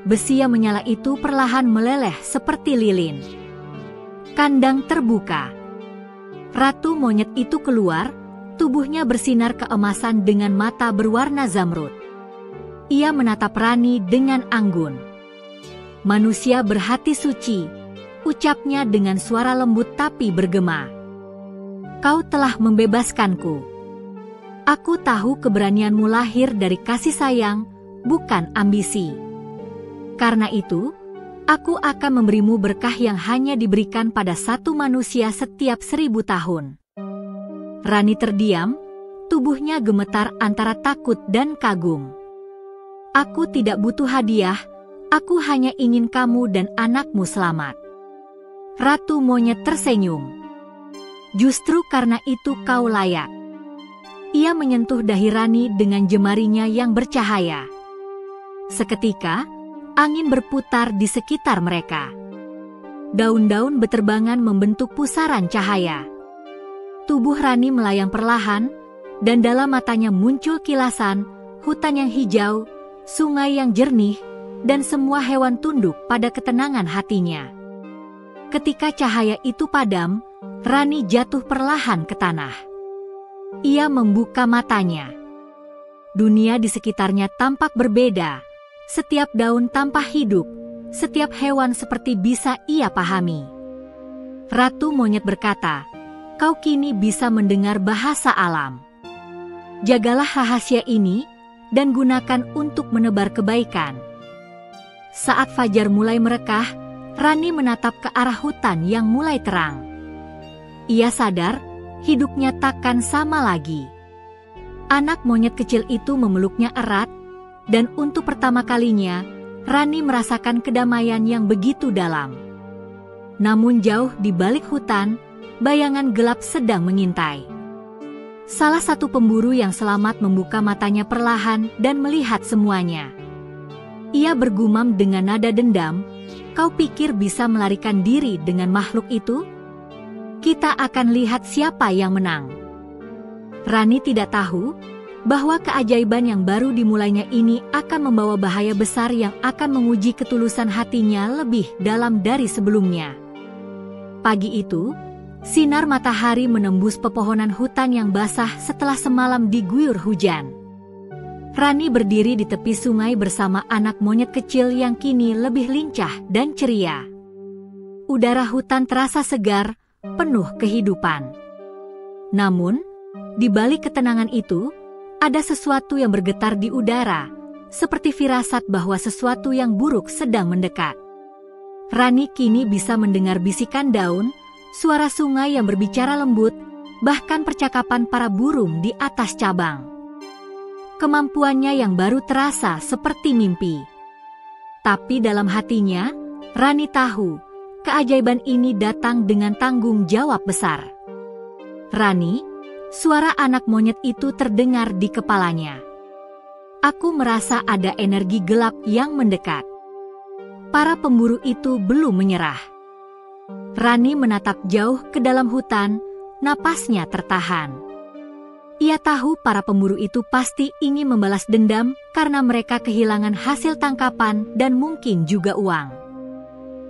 Besi yang menyala itu perlahan meleleh seperti lilin. Kandang terbuka. Ratu monyet itu keluar, tubuhnya bersinar keemasan dengan mata berwarna zamrud. Ia menatap Rani dengan anggun. "Manusia berhati suci," ucapnya dengan suara lembut tapi bergema. "Kau telah membebaskanku. Aku tahu keberanianmu lahir dari kasih sayang, bukan ambisi. Karena itu, aku akan memberimu berkah yang hanya diberikan pada satu manusia setiap 1000 tahun." Rani terdiam, tubuhnya gemetar antara takut dan kagum. "Aku tidak butuh hadiah, aku hanya ingin kamu dan anakmu selamat." Ratu monyet tersenyum. "Justru karena itu kau layak." Ia menyentuh dahi Rani dengan jemarinya yang bercahaya. Seketika, angin berputar di sekitar mereka. Daun-daun beterbangan membentuk pusaran cahaya. Tubuh Rani melayang perlahan, dan dalam matanya muncul kilasan, hutan yang hijau, sungai yang jernih, dan semua hewan tunduk pada ketenangan hatinya. Ketika cahaya itu padam, Rani jatuh perlahan ke tanah. Ia membuka matanya. Dunia di sekitarnya tampak berbeda. Setiap daun tampak hidup, setiap hewan seperti bisa ia pahami. Ratu monyet berkata, "Kau kini bisa mendengar bahasa alam. Jagalah rahasia ini dan gunakan untuk menebar kebaikan." Saat fajar mulai merekah, Rani menatap ke arah hutan yang mulai terang. Ia sadar hidupnya takkan sama lagi. Anak monyet kecil itu memeluknya erat, dan untuk pertama kalinya, Rani merasakan kedamaian yang begitu dalam. Namun jauh di balik hutan, bayangan gelap sedang mengintai. Salah satu pemburu yang selamat membuka matanya perlahan dan melihat semuanya. Ia bergumam dengan nada dendam, "Kau pikir bisa melarikan diri dengan makhluk itu? Kita akan lihat siapa yang menang." Rani tidak tahu bahwa keajaiban yang baru dimulainya ini akan membawa bahaya besar yang akan menguji ketulusan hatinya lebih dalam dari sebelumnya. Pagi itu, sinar matahari menembus pepohonan hutan yang basah setelah semalam diguyur hujan. Rani berdiri di tepi sungai bersama anak monyet kecil yang kini lebih lincah dan ceria. Udara hutan terasa segar, penuh kehidupan. Namun, di balik ketenangan itu, ada sesuatu yang bergetar di udara, seperti firasat bahwa sesuatu yang buruk sedang mendekat. Rani kini bisa mendengar bisikan daun, suara sungai yang berbicara lembut, bahkan percakapan para burung di atas cabang. Kemampuannya yang baru terasa seperti mimpi. Tapi dalam hatinya, Rani tahu, keajaiban ini datang dengan tanggung jawab besar. Rani, suara anak monyet itu terdengar di kepalanya. Aku merasa ada energi gelap yang mendekat. Para pemburu itu belum menyerah. Rani menatap jauh ke dalam hutan, napasnya tertahan. Ia tahu para pemburu itu pasti ingin membalas dendam karena mereka kehilangan hasil tangkapan dan mungkin juga uang.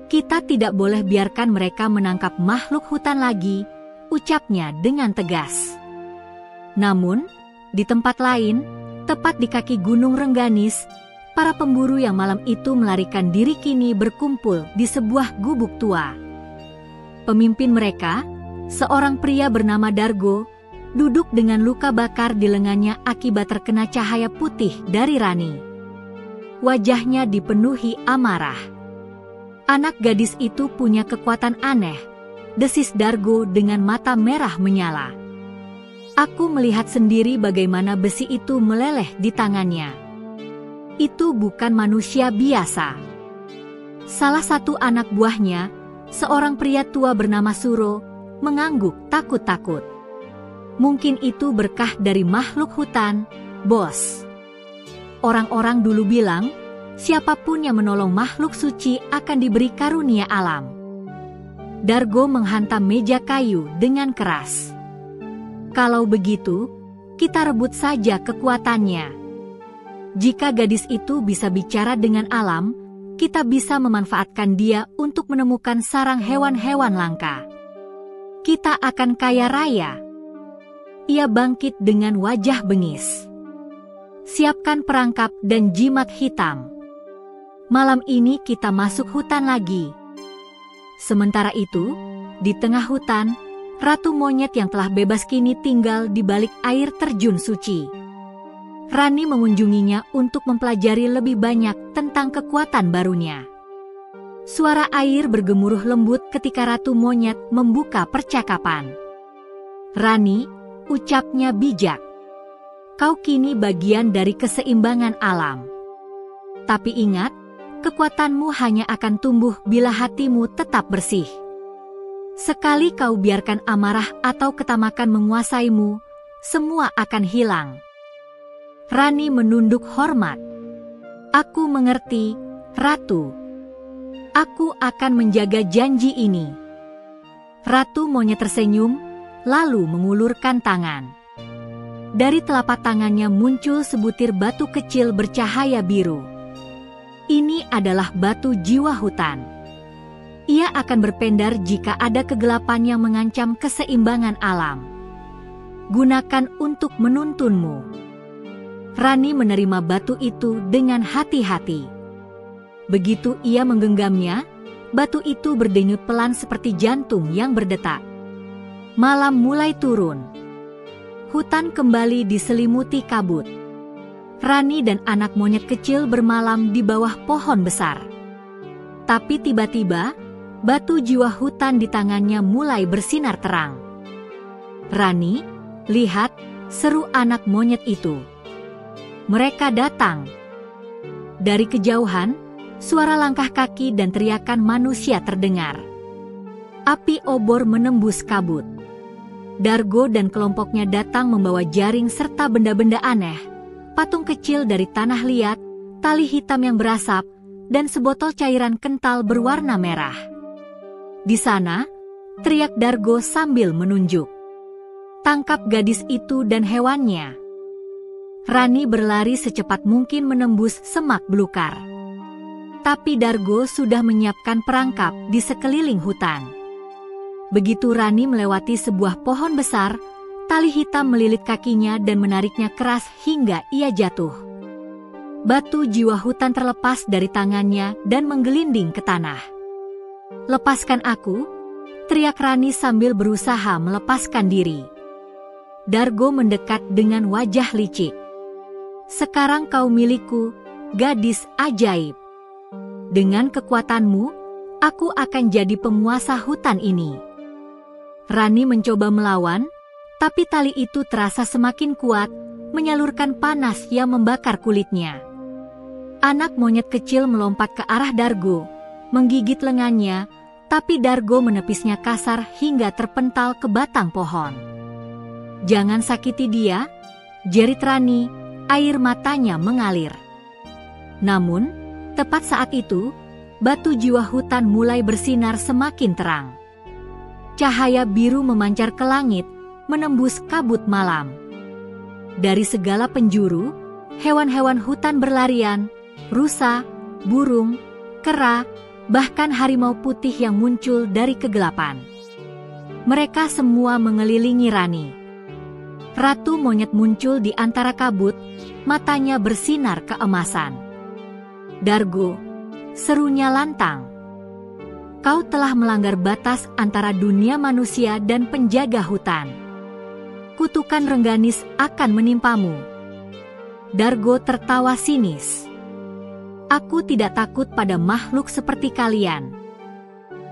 Kita tidak boleh biarkan mereka menangkap makhluk hutan lagi, ucapnya dengan tegas. Namun, di tempat lain, tepat di kaki Gunung Rengganis, para pemburu yang malam itu melarikan diri kini berkumpul di sebuah gubuk tua. Pemimpin mereka, seorang pria bernama Dargo, duduk dengan luka bakar di lengannya akibat terkena cahaya putih dari Rani. Wajahnya dipenuhi amarah. Anak gadis itu punya kekuatan aneh, desis Dargo dengan mata merah menyala. Aku melihat sendiri bagaimana besi itu meleleh di tangannya. Itu bukan manusia biasa. Salah satu anak buahnya, seorang pria tua bernama Suro, mengangguk takut-takut. Mungkin itu berkah dari makhluk hutan, bos. Orang-orang dulu bilang, siapapun yang menolong makhluk suci akan diberi karunia alam. Dargo menghantam meja kayu dengan keras. Kalau begitu, kita rebut saja kekuatannya. Jika gadis itu bisa bicara dengan alam, kita bisa memanfaatkan dia untuk menemukan sarang hewan-hewan langka. Kita akan kaya raya. Ia bangkit dengan wajah bengis. Siapkan perangkap dan jimat hitam. Malam ini kita masuk hutan lagi. Sementara itu, di tengah hutan, Ratu Monyet yang telah bebas kini tinggal di balik air terjun suci. Rani mengunjunginya untuk mempelajari lebih banyak tentang kekuatan barunya. Suara air bergemuruh lembut ketika Ratu Monyet membuka percakapan. Rani, ucapnya bijak. Kau kini bagian dari keseimbangan alam. Tapi ingat, kekuatanmu hanya akan tumbuh bila hatimu tetap bersih. Sekali kau biarkan amarah atau ketamakan menguasaimu, semua akan hilang. Rani menunduk hormat. Aku mengerti, Ratu. Aku akan menjaga janji ini. Ratu Monyet tersenyum, lalu mengulurkan tangan. Dari telapak tangannya muncul sebutir batu kecil bercahaya biru. Ini adalah batu jiwa hutan. Ia akan berpendar jika ada kegelapan yang mengancam keseimbangan alam. Gunakan untuk menuntunmu. Rani menerima batu itu dengan hati-hati. Begitu ia menggenggamnya, batu itu berdenyut pelan seperti jantung yang berdetak. Malam mulai turun. Hutan kembali diselimuti kabut. Rani dan anak monyet kecil bermalam di bawah pohon besar. Tapi tiba-tiba, batu jiwa hutan di tangannya mulai bersinar terang. Rani, lihat, seru anak monyet itu. Mereka datang. Dari kejauhan, suara langkah kaki dan teriakan manusia terdengar. Api obor menembus kabut. Dargo dan kelompoknya datang membawa jaring serta benda-benda aneh, patung kecil dari tanah liat, tali hitam yang berasap, dan sebotol cairan kental berwarna merah. Di sana, teriak Dargo sambil menunjuk. Tangkap gadis itu dan hewannya. Rani berlari secepat mungkin menembus semak belukar. Tapi Dargo sudah menyiapkan perangkap di sekeliling hutan. Begitu Rani melewati sebuah pohon besar, tali hitam melilit kakinya dan menariknya keras hingga ia jatuh. Batu jiwa hutan terlepas dari tangannya dan menggelinding ke tanah. "Lepaskan aku!" teriak Rani sambil berusaha melepaskan diri. Dargo mendekat dengan wajah licik. "Sekarang kau milikku, gadis ajaib. Dengan kekuatanmu, aku akan jadi penguasa hutan ini." Rani mencoba melawan, tapi tali itu terasa semakin kuat, menyalurkan panas yang membakar kulitnya. Anak monyet kecil melompat ke arah Dargo, menggigit lengannya, tapi Dargo menepisnya kasar hingga terpental ke batang pohon. "Jangan sakiti dia," jerit Rani, air matanya mengalir. Namun, tepat saat itu, batu jiwa hutan mulai bersinar semakin terang. Cahaya biru memancar ke langit, menembus kabut malam. Dari segala penjuru, hewan-hewan hutan berlarian, rusa, burung, kera, bahkan harimau putih yang muncul dari kegelapan. Mereka semua mengelilingi Rani. Ratu monyet muncul di antara kabut, matanya bersinar keemasan. "Dargo," serunya lantang. "Kau telah melanggar batas antara dunia manusia dan penjaga hutan. Kutukan Rengganis akan menimpamu." Dargo tertawa sinis. "Aku tidak takut pada makhluk seperti kalian."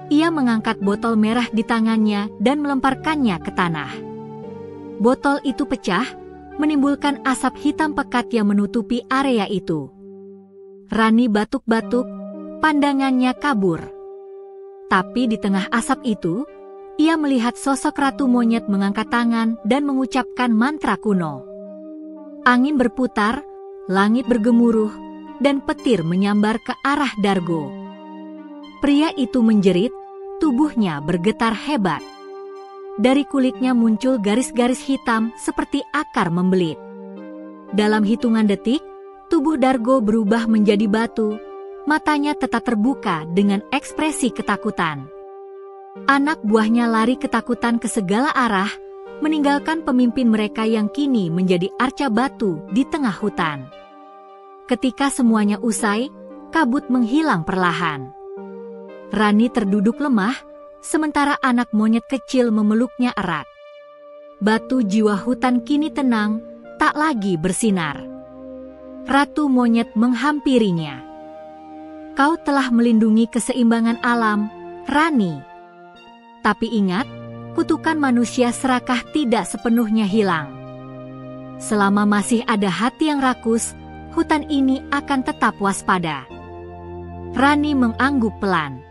Ia mengangkat botol merah di tangannya dan melemparkannya ke tanah. Botol itu pecah, menimbulkan asap hitam pekat yang menutupi area itu. Rani batuk-batuk, pandangannya kabur. Tapi di tengah asap itu, ia melihat sosok ratu monyet mengangkat tangan dan mengucapkan mantra kuno. Angin berputar, langit bergemuruh, dan petir menyambar ke arah Dargo. Pria itu menjerit, tubuhnya bergetar hebat. Dari kulitnya muncul garis-garis hitam seperti akar membelit. Dalam hitungan detik, tubuh Dargo berubah menjadi batu, matanya tetap terbuka dengan ekspresi ketakutan. Anak buahnya lari ketakutan ke segala arah, meninggalkan pemimpin mereka yang kini menjadi arca batu di tengah hutan. Ketika semuanya usai, kabut menghilang perlahan. Rani terduduk lemah, sementara anak monyet kecil memeluknya erat. Batu jiwa hutan kini tenang, tak lagi bersinar. Ratu monyet menghampirinya. "Kau telah melindungi keseimbangan alam, Rani. Tapi ingat, kutukan manusia serakah tidak sepenuhnya hilang. Selama masih ada hati yang rakus, hutan ini akan tetap waspada." Rani mengangguk pelan.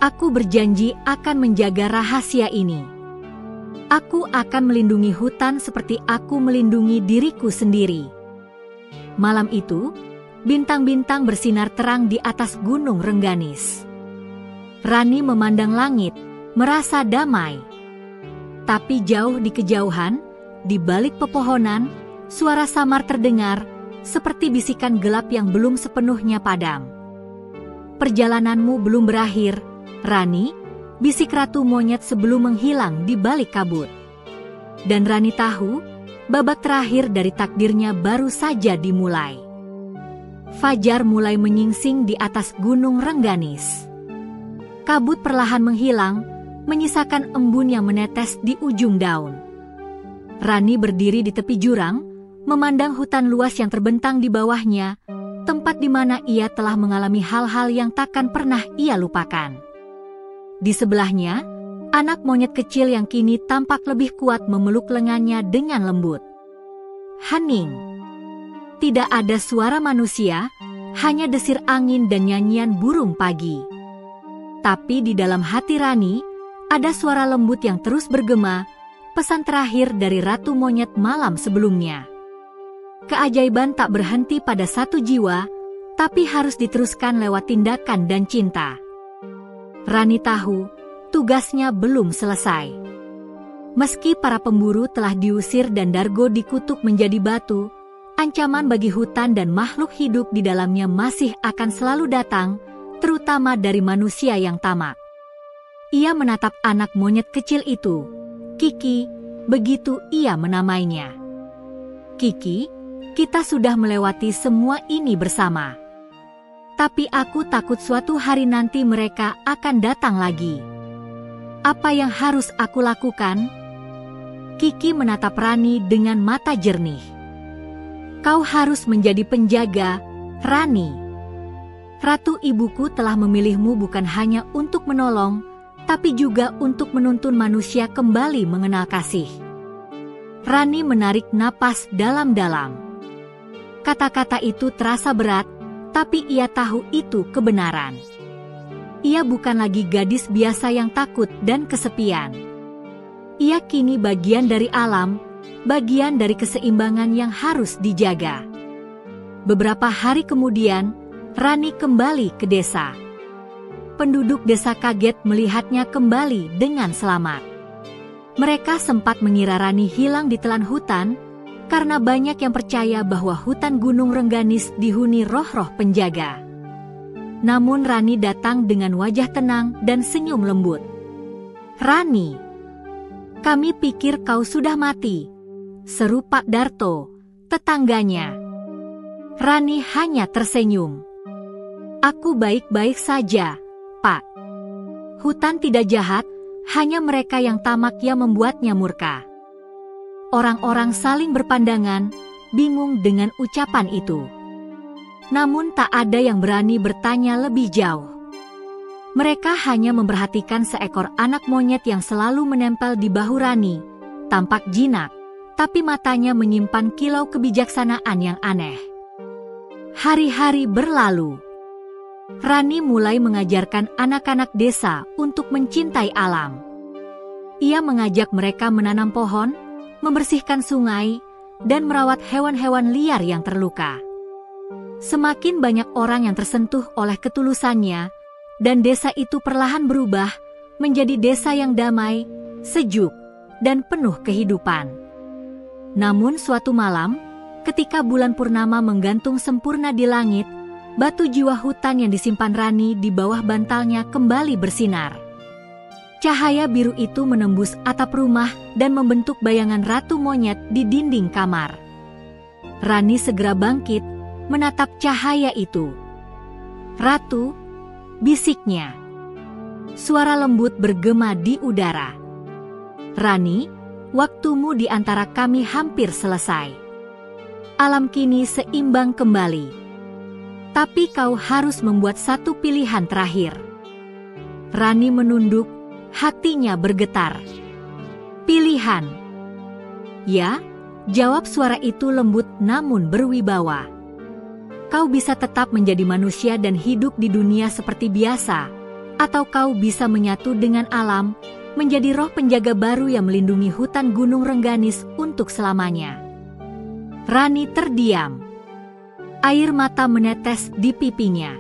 "Aku berjanji akan menjaga rahasia ini. Aku akan melindungi hutan seperti aku melindungi diriku sendiri." Malam itu, bintang-bintang bersinar terang di atas Gunung Rengganis. Rani memandang langit, merasa damai. Tapi jauh di kejauhan, di balik pepohonan, suara samar terdengar, seperti bisikan gelap yang belum sepenuhnya padam. "Perjalananmu belum berakhir, Rani," bisik ratu monyet sebelum menghilang di balik kabut. Dan Rani tahu, babak terakhir dari takdirnya baru saja dimulai. Fajar mulai menyingsing di atas Gunung Rengganis. Kabut perlahan menghilang, menyisakan embun yang menetes di ujung daun. Rani berdiri di tepi jurang, memandang hutan luas yang terbentang di bawahnya, tempat di mana ia telah mengalami hal-hal yang takkan pernah ia lupakan. Di sebelahnya, anak monyet kecil yang kini tampak lebih kuat memeluk lengannya dengan lembut. Hening. Tidak ada suara manusia, hanya desir angin dan nyanyian burung pagi. Tapi di dalam hati Rani, ada suara lembut yang terus bergema, pesan terakhir dari ratu monyet malam sebelumnya. Keajaiban tak berhenti pada satu jiwa, tapi harus diteruskan lewat tindakan dan cinta. Rani tahu, tugasnya belum selesai. Meski para pemburu telah diusir dan Dargo dikutuk menjadi batu, ancaman bagi hutan dan makhluk hidup di dalamnya masih akan selalu datang, terutama dari manusia yang tamak. Ia menatap anak monyet kecil itu, Kiki, begitu ia menamainya. Kiki, Kita sudah melewati semua ini bersama. Tapi aku takut suatu hari nanti mereka akan datang lagi. Apa yang harus aku lakukan? Kiki menatap Rani dengan mata jernih. Kau harus menjadi penjaga, Rani. Ratu ibuku telah memilihmu bukan hanya untuk menolong, tapi juga untuk menuntun manusia kembali mengenal kasih. Rani menarik napas dalam-dalam. Kata-kata itu terasa berat, tapi ia tahu itu kebenaran. Ia bukan lagi gadis biasa yang takut dan kesepian. Ia kini bagian dari alam, bagian dari keseimbangan yang harus dijaga. Beberapa hari kemudian, Rani kembali ke desa. Penduduk desa kaget melihatnya kembali dengan selamat. Mereka sempat mengira Rani hilang ditelan hutan, karena banyak yang percaya bahwa hutan Gunung Rengganis dihuni roh-roh penjaga. Namun Rani datang dengan wajah tenang dan senyum lembut. Rani, kami pikir kau sudah mati, seru Pak Darto, tetangganya. Rani hanya tersenyum. Aku baik-baik saja, Pak. Hutan tidak jahat, hanya mereka yang tamak yang membuatnya murka. Orang-orang saling berpandangan, bingung dengan ucapan itu. Namun tak ada yang berani bertanya lebih jauh. Mereka hanya memperhatikan seekor anak monyet yang selalu menempel di bahu Rani, tampak jinak, tapi matanya menyimpan kilau kebijaksanaan yang aneh. Hari-hari berlalu. Rani mulai mengajarkan anak-anak desa untuk mencintai alam. Ia mengajak mereka menanam pohon, membersihkan sungai, dan merawat hewan-hewan liar yang terluka. Semakin banyak orang yang tersentuh oleh ketulusannya, dan desa itu perlahan berubah menjadi desa yang damai, sejuk, dan penuh kehidupan. Namun suatu malam, ketika bulan purnama menggantung sempurna di langit, batu jiwa hutan yang disimpan Rani di bawah bantalnya kembali bersinar. Cahaya biru itu menembus atap rumah dan membentuk bayangan ratu monyet di dinding kamar. Rani segera bangkit, menatap cahaya itu. Ratu, bisiknya. Suara lembut bergema di udara. Rani, waktumu di antara kami hampir selesai. Alam kini seimbang kembali. Tapi kau harus membuat satu pilihan terakhir. Rani menunduk, hatinya bergetar. Pilihan. Ya, jawab suara itu lembut namun berwibawa. Kau bisa tetap menjadi manusia dan hidup di dunia seperti biasa, atau kau bisa menyatu dengan alam, menjadi roh penjaga baru yang melindungi hutan Gunung Rengganis untuk selamanya. Rani terdiam. Air mata menetes di pipinya.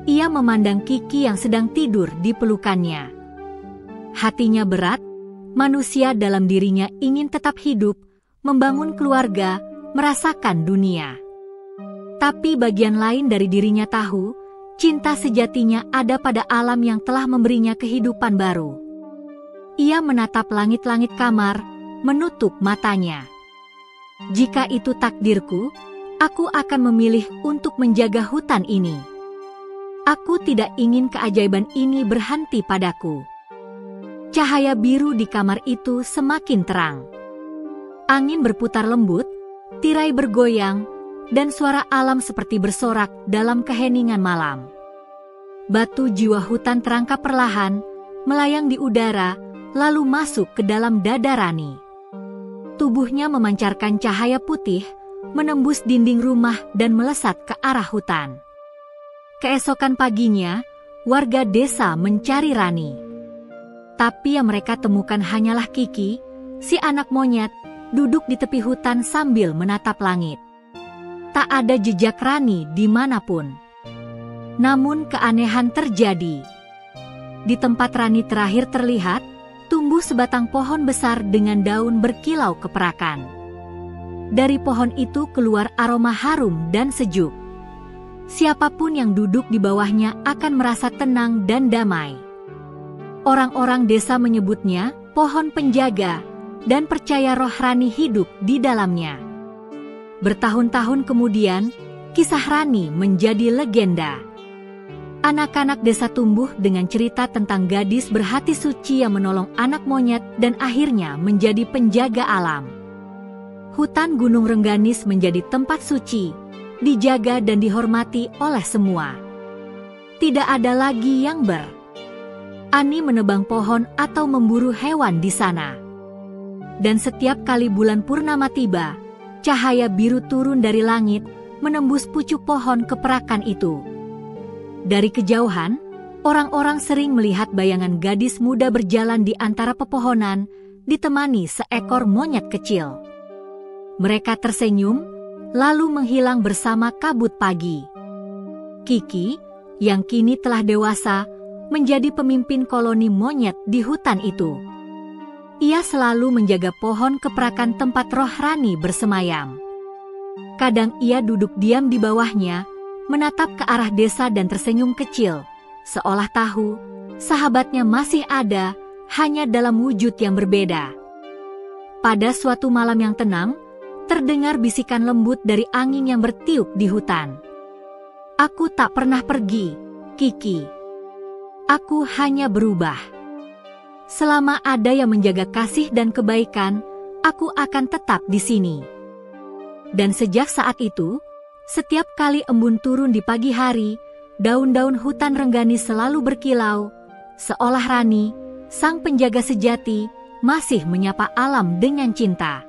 Ia memandang Kiki yang sedang tidur di pelukannya. Hatinya berat, manusia dalam dirinya ingin tetap hidup, membangun keluarga, merasakan dunia. Tapi bagian lain dari dirinya tahu, cinta sejatinya ada pada alam yang telah memberinya kehidupan baru. Ia menatap langit-langit kamar, menutup matanya. Jika itu takdirku, aku akan memilih untuk menjaga hutan ini. Aku tidak ingin keajaiban ini berhenti padaku. Cahaya biru di kamar itu semakin terang. Angin berputar lembut, tirai bergoyang, dan suara alam seperti bersorak dalam keheningan malam. Batu jiwa hutan terangkap perlahan, melayang di udara, lalu masuk ke dalam dada Rani. Tubuhnya memancarkan cahaya putih, menembus dinding rumah dan melesat ke arah hutan. Keesokan paginya, warga desa mencari Rani. Tapi yang mereka temukan hanyalah Kiki, si anak monyet, duduk di tepi hutan sambil menatap langit. Tak ada jejak Rani dimanapun. Namun keanehan terjadi. Di tempat Rani terakhir terlihat, tumbuh sebatang pohon besar dengan daun berkilau keperakan. Dari pohon itu keluar aroma harum dan sejuk. Siapapun yang duduk di bawahnya akan merasa tenang dan damai. Orang-orang desa menyebutnya pohon penjaga dan percaya roh Rani hidup di dalamnya. Bertahun-tahun kemudian, kisah Rani menjadi legenda. Anak-anak desa tumbuh dengan cerita tentang gadis berhati suci yang menolong anak monyet dan akhirnya menjadi penjaga alam. Hutan Gunung Rengganis menjadi tempat suci, dijaga dan dihormati oleh semua. Tidak ada lagi yang berani menebang pohon atau memburu hewan di sana. Dan setiap kali bulan purnama tiba, cahaya biru turun dari langit, menembus pucuk pohon keperakan itu. Dari kejauhan, orang-orang sering melihat bayangan gadis muda berjalan di antara pepohonan, ditemani seekor monyet kecil. Mereka tersenyum, lalu menghilang bersama kabut pagi. Kiki, yang kini telah dewasa, menjadi pemimpin koloni monyet di hutan itu. Ia selalu menjaga pohon keperakan tempat roh Rani bersemayam. Kadang ia duduk diam di bawahnya, menatap ke arah desa dan tersenyum kecil, seolah tahu sahabatnya masih ada, hanya dalam wujud yang berbeda. Pada suatu malam yang tenang, terdengar bisikan lembut dari angin yang bertiup di hutan. Aku tak pernah pergi, Kiki. Aku hanya berubah. Selama ada yang menjaga kasih dan kebaikan, aku akan tetap di sini. Dan sejak saat itu, setiap kali embun turun di pagi hari, daun-daun hutan Rengganis selalu berkilau, seolah Rani, sang penjaga sejati, masih menyapa alam dengan cinta.